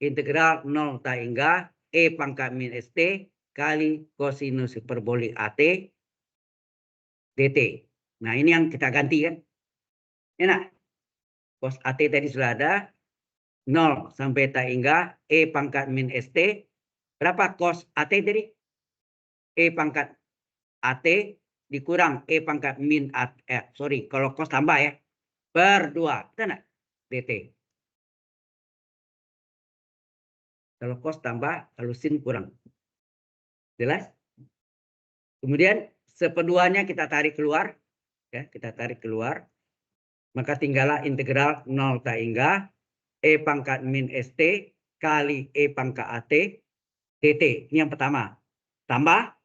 Integral 0 tak hingga E pangkat min ST kali kosinus hiperbolik AT dt. Nah, ini yang kita ganti kan. Enak. Cos AT tadi sudah ada. 0 sampai tak hingga E pangkat min ST. Berapa cos AT tadi? E pangkat AT dikurang E pangkat min AT. Kalau cos tambah ya. Per 2. Betul enggak? dt. Kalau cos tambah, kalau sin kurang. Jelas? Kemudian sepeduanya kita tarik keluar. Ya, kita tarik keluar. Maka tinggallah integral 0 tak hingga E pangkat min ST kali E pangkat AT dt. Ini yang pertama. Tambah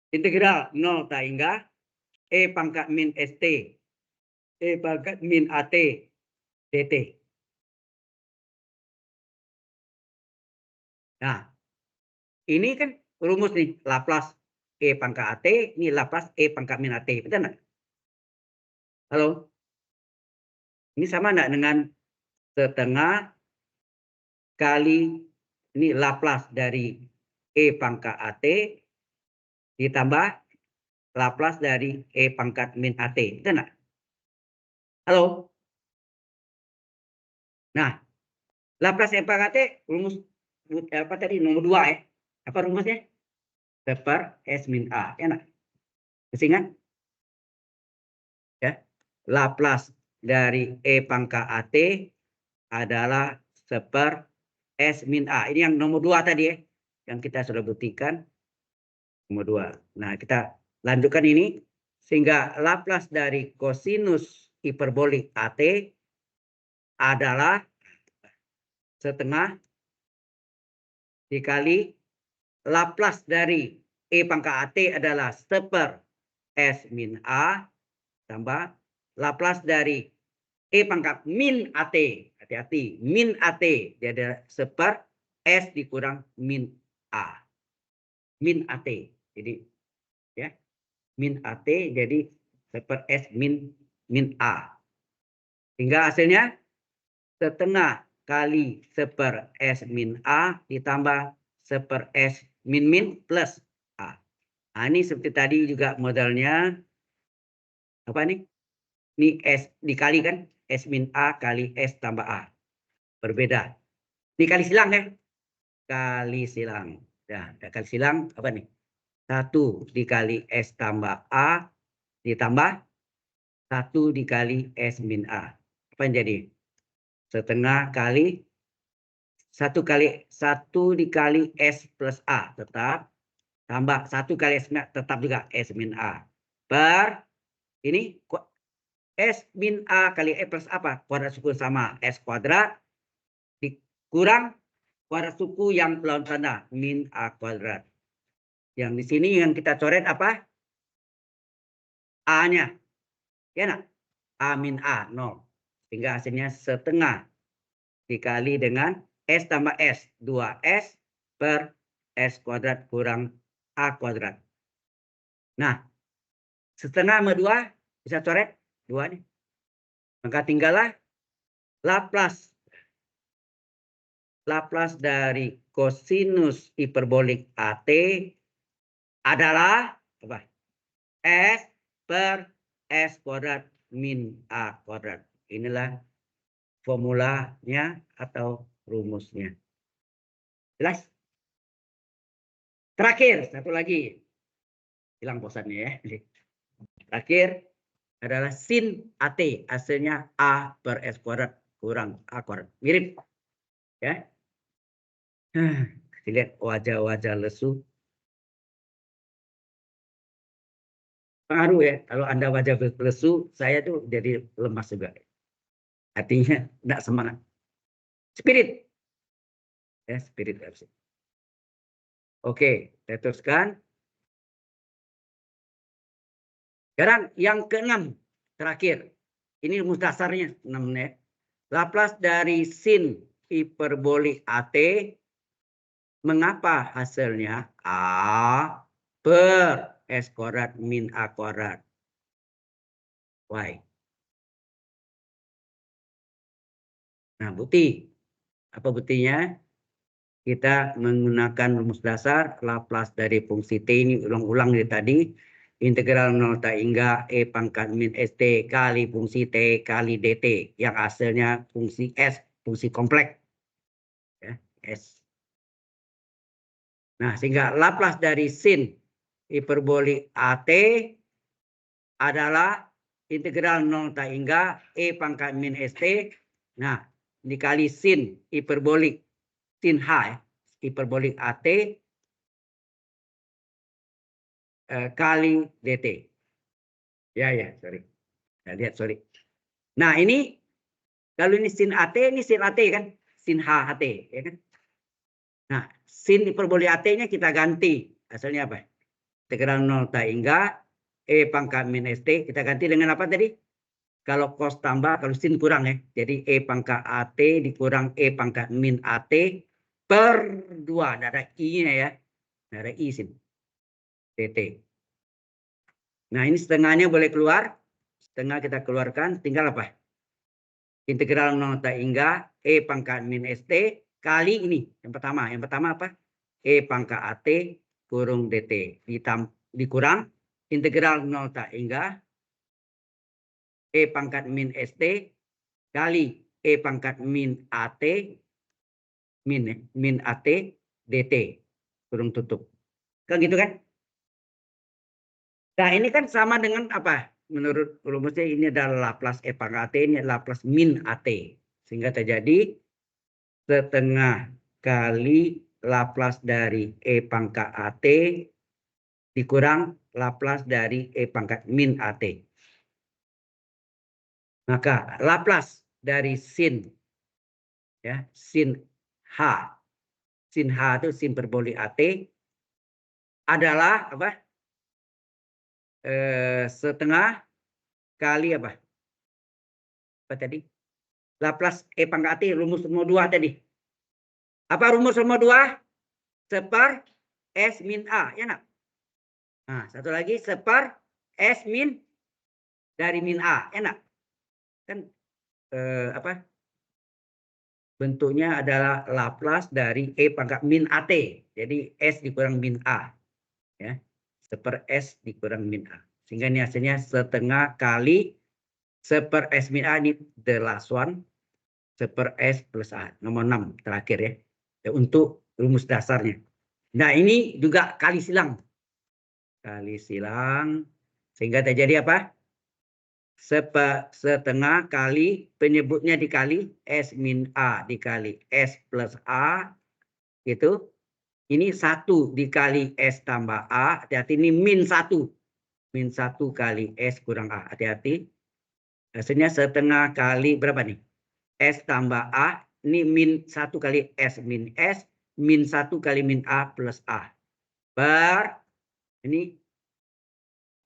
Integral 0 tak hingga E pangkat min ST. E pangkat min AT dt. Nah, ini kan rumus nih, Laplace E pangkat AT, ini Laplace E pangkat min AT. Betul nggak? Halo? Ini sama nggak dengan setengah kali ini Laplace dari E pangkat AT ditambah Laplace dari E pangkat min AT. Betul nggak? Halo? Nah, Laplace E pangkat AT rumus apa tadi nomor 2 ya? Apa rumusnya? Per S min A. Enak. Masih ingat? Ya. Laplace dari E pangkat AT adalah seper S min A. Ini yang nomor 2 tadi ya. Yang kita sudah buktikan. Nomor 2. Nah, kita lanjutkan ini. Sehingga Laplace dari kosinus hiperbolik AT adalah setengah dikali Laplace dari E pangkat AT adalah seper S min A tambah Laplace dari E pangkat min AT. Hati-hati, min AT dia ada seper S dikurang min A. Min AT. Jadi ya, min AT jadi seper S min A. Hingga hasilnya setengah kali seper S min A ditambah seper S min plus A. Nah, ini seperti tadi juga modelnya apa nih? Ini S dikali kan? S min A kali S tambah A. Berbeda. Ini kali silang ya. Kali silang. Ya, kali silang apa nih? 1 dikali S tambah A ditambah 1 dikali S min A. Apa yang jadi? Setengah kali 1 dikali S plus A tetap. Tambah 1 kali S min A tetap juga S min A. Per ini S min A kali E plus apa? Kuadrat suku sama S kuadrat dikurang kuadrat suku yang lawan tanda min A kuadrat. Yang di sini yang kita coret apa? A-nya. Ya nak? A min A 0. Sehingga hasilnya setengah dikali dengan S tambah S. 2S per S kuadrat kurang A kuadrat. Nah, setengah sama 2 bisa coret 2 nih. Maka tinggallah Laplace dari kosinus hiperbolik AT adalah apa? S per S kuadrat min A kuadrat. Inilah formulanya atau rumusnya. Jelas? Terakhir, satu lagi. Hilang bosannya ya. Terakhir adalah sin AT. Hasilnya A per S kuadrat kurang A kuadrat. Mirip. Ya. Kita lihat wajah-wajah lesu. Pengaruh ya. Kalau Anda wajah lesu, saya tuh jadi lemas juga. Artinya tidak semangat. Spirit. Ya, spirit absent. Oke, saya teruskan. Sekarang yang ke-6 terakhir. Ini rumus dasarnya 6 menit. Laplace dari sin hiperbolik AT. Mengapa hasilnya A per S kuadrat min A kuadrat? Why? Nah, bukti. Apa buktinya? Kita menggunakan rumus dasar Laplace dari fungsi T ini ulang-ulang dari tadi. Integral 0 tak hingga E pangkat min ST kali fungsi T kali DT. Yang hasilnya fungsi S, fungsi kompleks. Ya, S. Nah, sehingga Laplace dari sin hiperbolik AT adalah integral 0 tak hingga E pangkat min ST. Nah, dikali sin hiperbolik sin H ya, hiperbolik AT kali DT. Ya, sorry. Saya lihat, sorry. Nah, ini kalau ini sin AT, ini sin AT kan? Sin H AT, ya kan? Nah, sin hiperbolik AT-nya kita ganti. Hasilnya apa? Integral 0 tak hingga E pangkat min ST. Kita ganti dengan apa tadi? Kalau cos tambah, kalau sin kurang ya. Jadi E pangkat AT dikurang E pangkat min AT per 2. Tidak ada I-nya ya. Tidak ada I sin. DT. Nah ini setengahnya boleh keluar. Setengah kita keluarkan. Tinggal apa? Integral 0 tak hingga E pangkat min ST kali ini. Yang pertama. Yang pertama apa? E pangkat AT kurung DT. Dikurang. Integral 0 tak hingga E pangkat min ST kali E pangkat min AT min AT DT kurung tutup. Kan gitu kan? Nah ini kan sama dengan apa? Menurut rumusnya ini adalah Laplace E pangkat AT, ini Laplace min AT. Sehingga terjadi setengah kali Laplace dari E pangkat AT dikurang Laplace dari E pangkat min AT. Maka Laplace dari sin ya, sin H. Sin H itu sin perbolik AT adalah apa? Setengah kali apa? Apa tadi? Laplace E pangkat AT rumus nomor 2 tadi. Apa rumus nomor 2? Seper S min A, ya nak? Nah, satu lagi seper S min dari min A, ya nak? Kan apa? Bentuknya adalah Laplace dari E pangkat min AT. Jadi S dikurang min A. Ya. Seper S dikurang min A. Sehingga ini hasilnya setengah kali seper S min A, ini the last one. Seper S plus A. Nomor 6 terakhir ya. Untuk rumus dasarnya. Nah ini juga kali silang. Kali silang. Sehingga terjadi apa? Setengah kali penyebutnya dikali S min A dikali S plus A gitu. Ini 1 dikali S tambah A. Hati-hati ini min 1. Min 1 kali S kurang A. Hati-hati. Hasilnya setengah kali berapa nih? S tambah A. Ini min 1 kali S min S. Min 1 kali min A plus A. Ini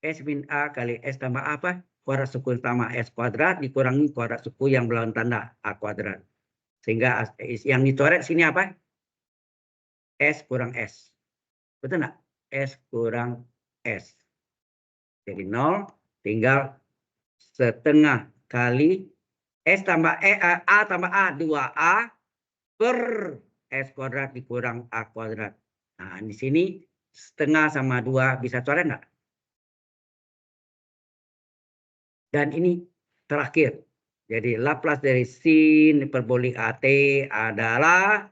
S min A kali S tambah A apa? Kuadrat suku utama S kuadrat dikurangi kuadrat suku yang berlawan tanda A kuadrat. Sehingga yang dicoret sini apa? S kurang S. Betul nggak? S kurang S. Jadi 0 tinggal setengah kali S tambah A tambah A 2A per S kuadrat dikurang A kuadrat. Nah di sini setengah sama 2 bisa coret nggak? Dan ini terakhir. Jadi Laplace dari sin perbolik AT adalah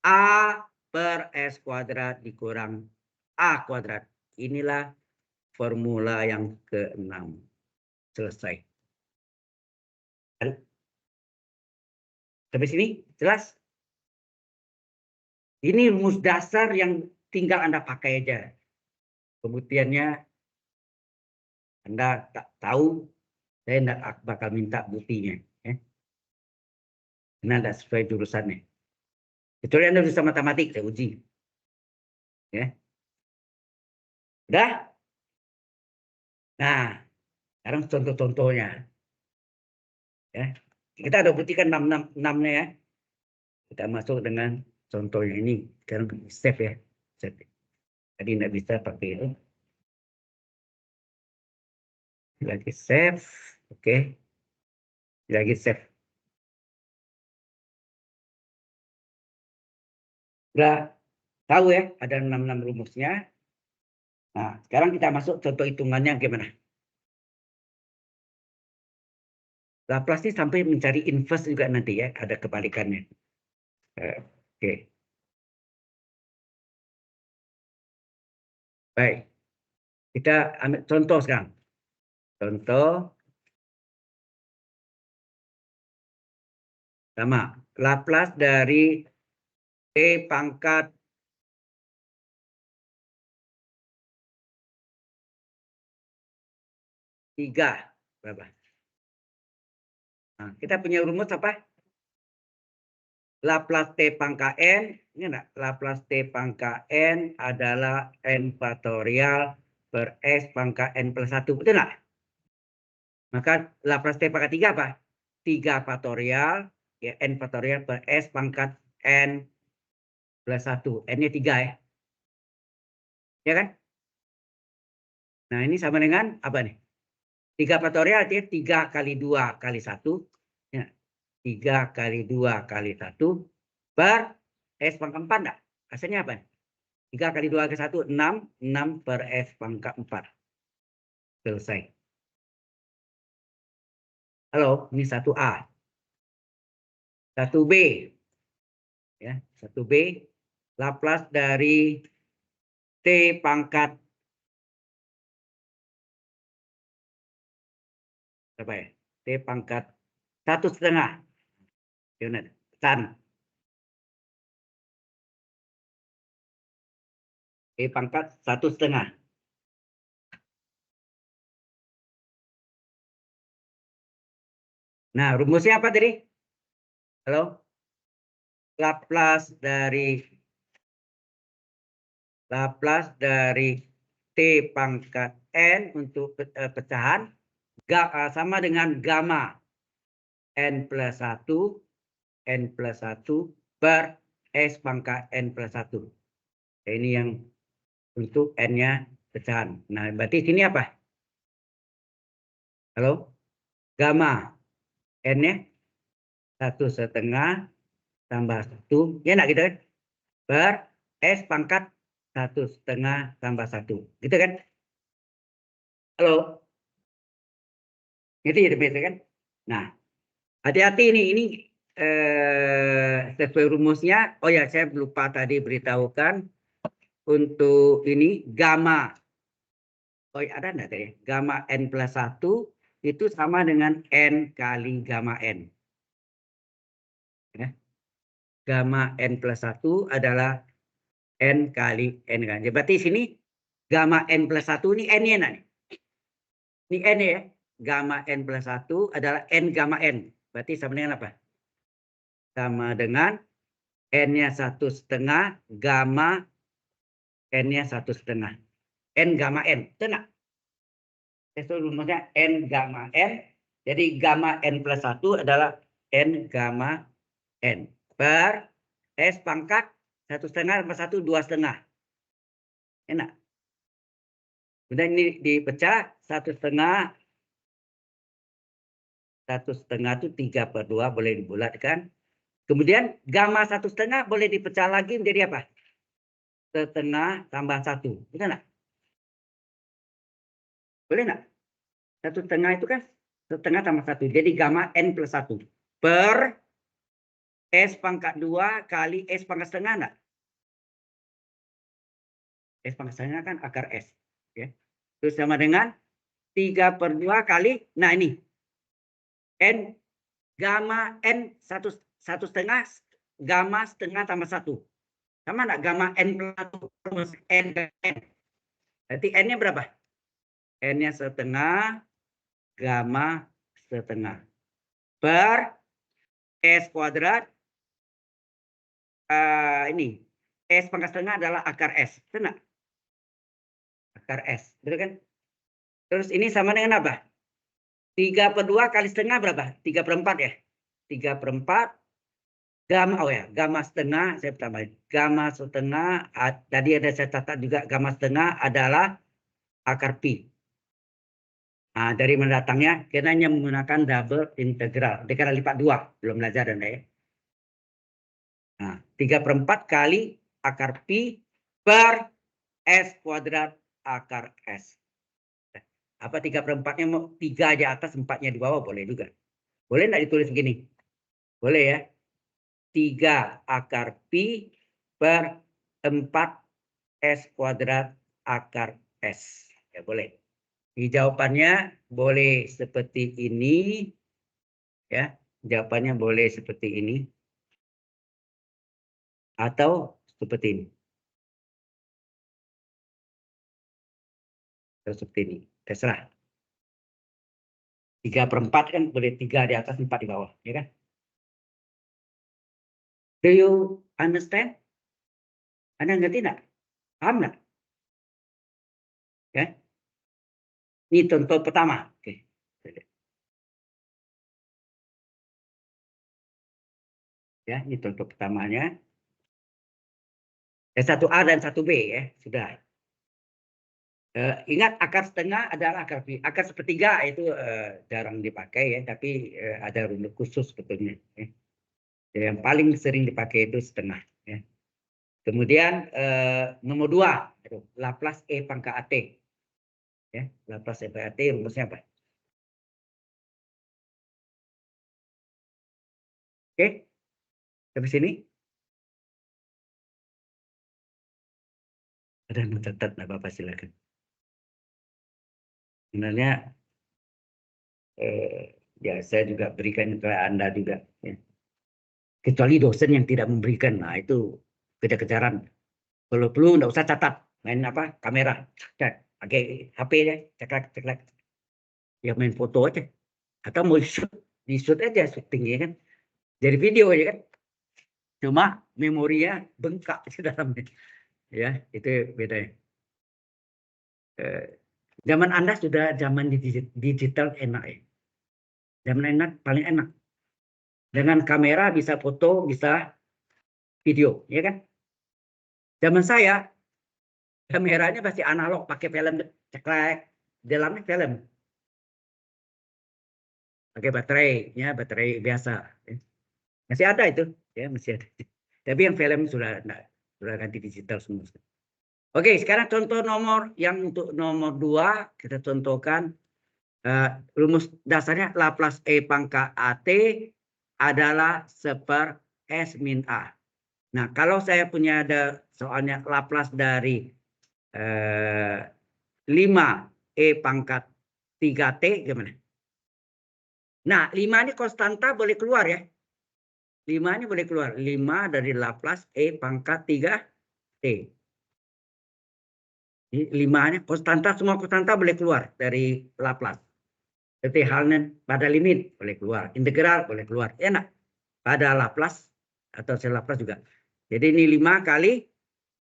A per S kuadrat dikurang A kuadrat. Inilah formula yang ke-6. Selesai. Sampai sini jelas? Ini rumus dasar yang tinggal Anda pakai aja. Pembuktiannya Anda tak tahu, saya tidak bakal minta buktinya. Ya. Karena tidak sesuai jurusannya. Kecuali Anda bisa matematik, saya uji. Ya. Udah? Nah, sekarang contoh-contohnya. Ya. Kita udah buktikan 6-nya ya. Kita masuk dengan contohnya ini. Sekarang save ya. Save. Tadi tidak bisa pakai itu. Lagi save. Oke. Lagi save. Udah tahu ya, ada 6 rumusnya. Nah, sekarang kita masuk contoh hitungannya gimana. Laplace ini sampai mencari inverse juga nanti ya, ada kebalikannya. Oke. Baik. Kita ambil contoh sekarang. Contoh sama. Laplace dari E pangkat 3. Berapa? Nah, kita punya rumus apa? Laplace T pangkat N Ini enggak? Laplace T pangkat N adalah N faktorial per S pangkat N plus 1. Betul enggak? Maka Laplace T pangkat 3 apa? 3 faktorial, ya N faktorial per S pangkat N plus 1. N-nya 3 ya. Ya kan? Nah ini sama dengan apa nih? 3 faktorial artinya 3 kali 2 kali 1. Ya. 3 kali 2 kali 1 per S pangkat 4 enggak? Hasilnya apa? 3 kali 2 kali 1, 6. 6 per S pangkat 4. Selesai. Halo, ini 1A. 1B. Ya, 1B. Laplace dari T pangkat apa ya? T pangkat 1,5. Unit. Tan. T pangkat 1,5. Nah, rumusnya apa tadi? Halo? Laplace dari T pangkat N untuk pecahan sama dengan gamma N plus 1 per S pangkat N plus 1. Ini yang untuk N-nya pecahan. Nah, berarti sini apa? Halo? Gamma N-nya 1,5 tambah 1. Ya enggak gitu kan? Per S pangkat 1,5 tambah 1. Gitu kan? Halo? Gitu ya biasa kan? Nah, hati-hati ini sesuai rumusnya. Oh ya, saya lupa tadi beritahukan untuk ini gamma. Oh ya, ada enggak tadi? Gamma N plus 1 itu sama dengan N kali gamma N. Ya. Gamma N plus 1 adalah N kali N kan. Berarti sini gamma N plus 1 ini N-nya nih. Ini N ya. Gamma N plus 1 adalah N gamma N. Berarti sama dengan apa? Sama dengan N-nya 1,5 gamma N-nya 1,5. N gamma N. Tenang. Itu rumusnya N gamma N. Jadi gamma N plus 1 adalah N gamma N. Per S pangkat 1,5 tambah 1, 2,5. Enak. Kemudian ini dipecah 1,5. 1,5 itu 3/2 boleh dibulatkan. Kemudian gamma 1,5 boleh dipecah lagi menjadi apa? 1,5 tambah 1. Bisa enggak? Boleh enggak? 1,5 itu kan 1,5 tambah 1. Jadi gamma N plus 1. Per S pangkat 2 kali S pangkat setengah enggak? S pangkat setengah kan akar S. Ya. Terus sama dengan 3/2 kali. Nah ini. N gamma N 1,5 gamma setengah tambah 1. Sama enggak gamma N plus 1 N ke N. Berarti N-nya berapa? N-nya 1,5 gamma 1,5 per S kuadrat. Ini S pangkat setengah adalah akar S. Benar? Akar S. Betul kan? Terus ini sama dengan apa? 3/2 kali setengah berapa? 3/4 ya? 3/4 gamma, oh ya, gamma setengah saya tambahin. Gamma setengah, tadi ada saya catat juga gamma setengah adalah akar pi. Nah, dari mendatangnya kita hanya menggunakan double integral. Dikali lipat 2, belum belajar dan ya. Nah, 3/4 kali akar pi per S kuadrat akar S. Apa 3/4-nya mau 3 di atas, 4-nya di bawah, boleh juga. Boleh enggak ditulis begini? Boleh ya. 3 akar pi per 4 S kuadrat akar S. Ya boleh. Di jawabannya boleh seperti ini. Ya, jawabannya boleh seperti ini. Atau seperti ini. Atau seperti ini. Terserah. 3/4 kan boleh 3 di atas, 4 di bawah. Ya kan? Do you understand? Anda ngerti nggak? Paham nggak? Ya. Ini contoh pertama. Oke. Ya, ini contoh pertamanya. S1A dan 1B ya, sudah. Ingat akar setengah adalah akar sepertiga itu jarang dipakai ya, tapi ada rumus khusus sebetulnya. Ya. Yang paling sering dipakai itu setengah. Ya. Kemudian nomor 2, Laplace E pangkat AT. Ya, Laplace E pangkat AT rumusnya apa? Oke, sampai sini. Ada yang mencatat, nggak apa-apa silakan. Sebenarnya ya saya juga berikan ke Anda juga. Ya. Kecuali dosen yang tidak memberikan, nah itu kejar-kejaran. Kalau perlu nggak usah catat, main apa kamera, cek, pakai HP ya, ceklek, ya main foto aja. Atau mau shoot, di shoot aja syutingnya kan, jadi video aja kan. Cuma memorinya bengkak di dalamnya, ya itu beda. Zaman Anda sudah zaman digital enak ya. Zaman enak paling enak. Dengan kamera bisa foto, bisa video, ya kan? Zaman saya kameranya masih analog, pakai film ceklek, dalamnya film, pakai baterai, ya baterai biasa. Masih ada itu, ya masih ada. Tapi yang film sudah ganti digital semua. Oke, sekarang contoh nomor yang untuk nomor 2 kita contohkan rumus dasarnya Laplace E pangkat AT adalah seper S min A. Nah, kalau saya punya ada soalnya Laplace dari 5 E pangkat 3T gimana? Nah, 5 ini konstanta boleh keluar ya. 5 ini boleh keluar. 5 dari Laplace E pangkat 3T. 5 ini konstanta, semua konstanta boleh keluar dari Laplace. Seperti halnya pada limit boleh keluar. Integral boleh keluar. Enak. Pada Laplace atau sel Laplace juga. Jadi ini 5 kali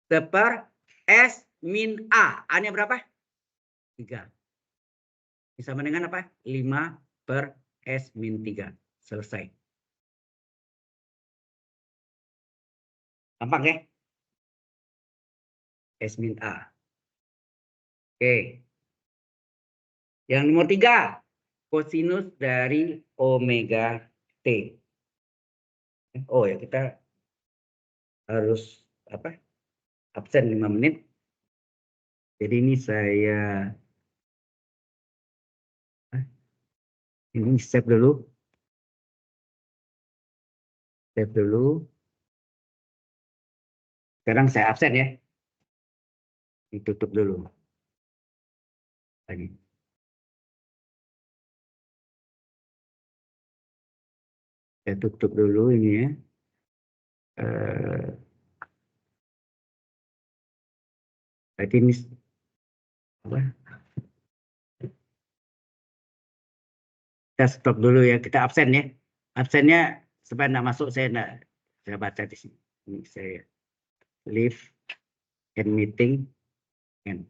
seper S min A. A-nya berapa? 3. Sama dengan apa? 5 per S min 3. Selesai. Gampang ya? S min A. Oke. Yang nomor 3. Kosinus dari omega T. Oh ya, kita harus apa? Absen 5 menit. Jadi ini saya ini save dulu. Save dulu. Sekarang saya absen ya. Ditutup dulu. Lagi. Saya tutup dulu ini ya. Berarti ini apa? Kita stop dulu ya. Kita absen ya. Absennya supaya enggak masuk, saya baca di sini. Ini saya leave and meeting and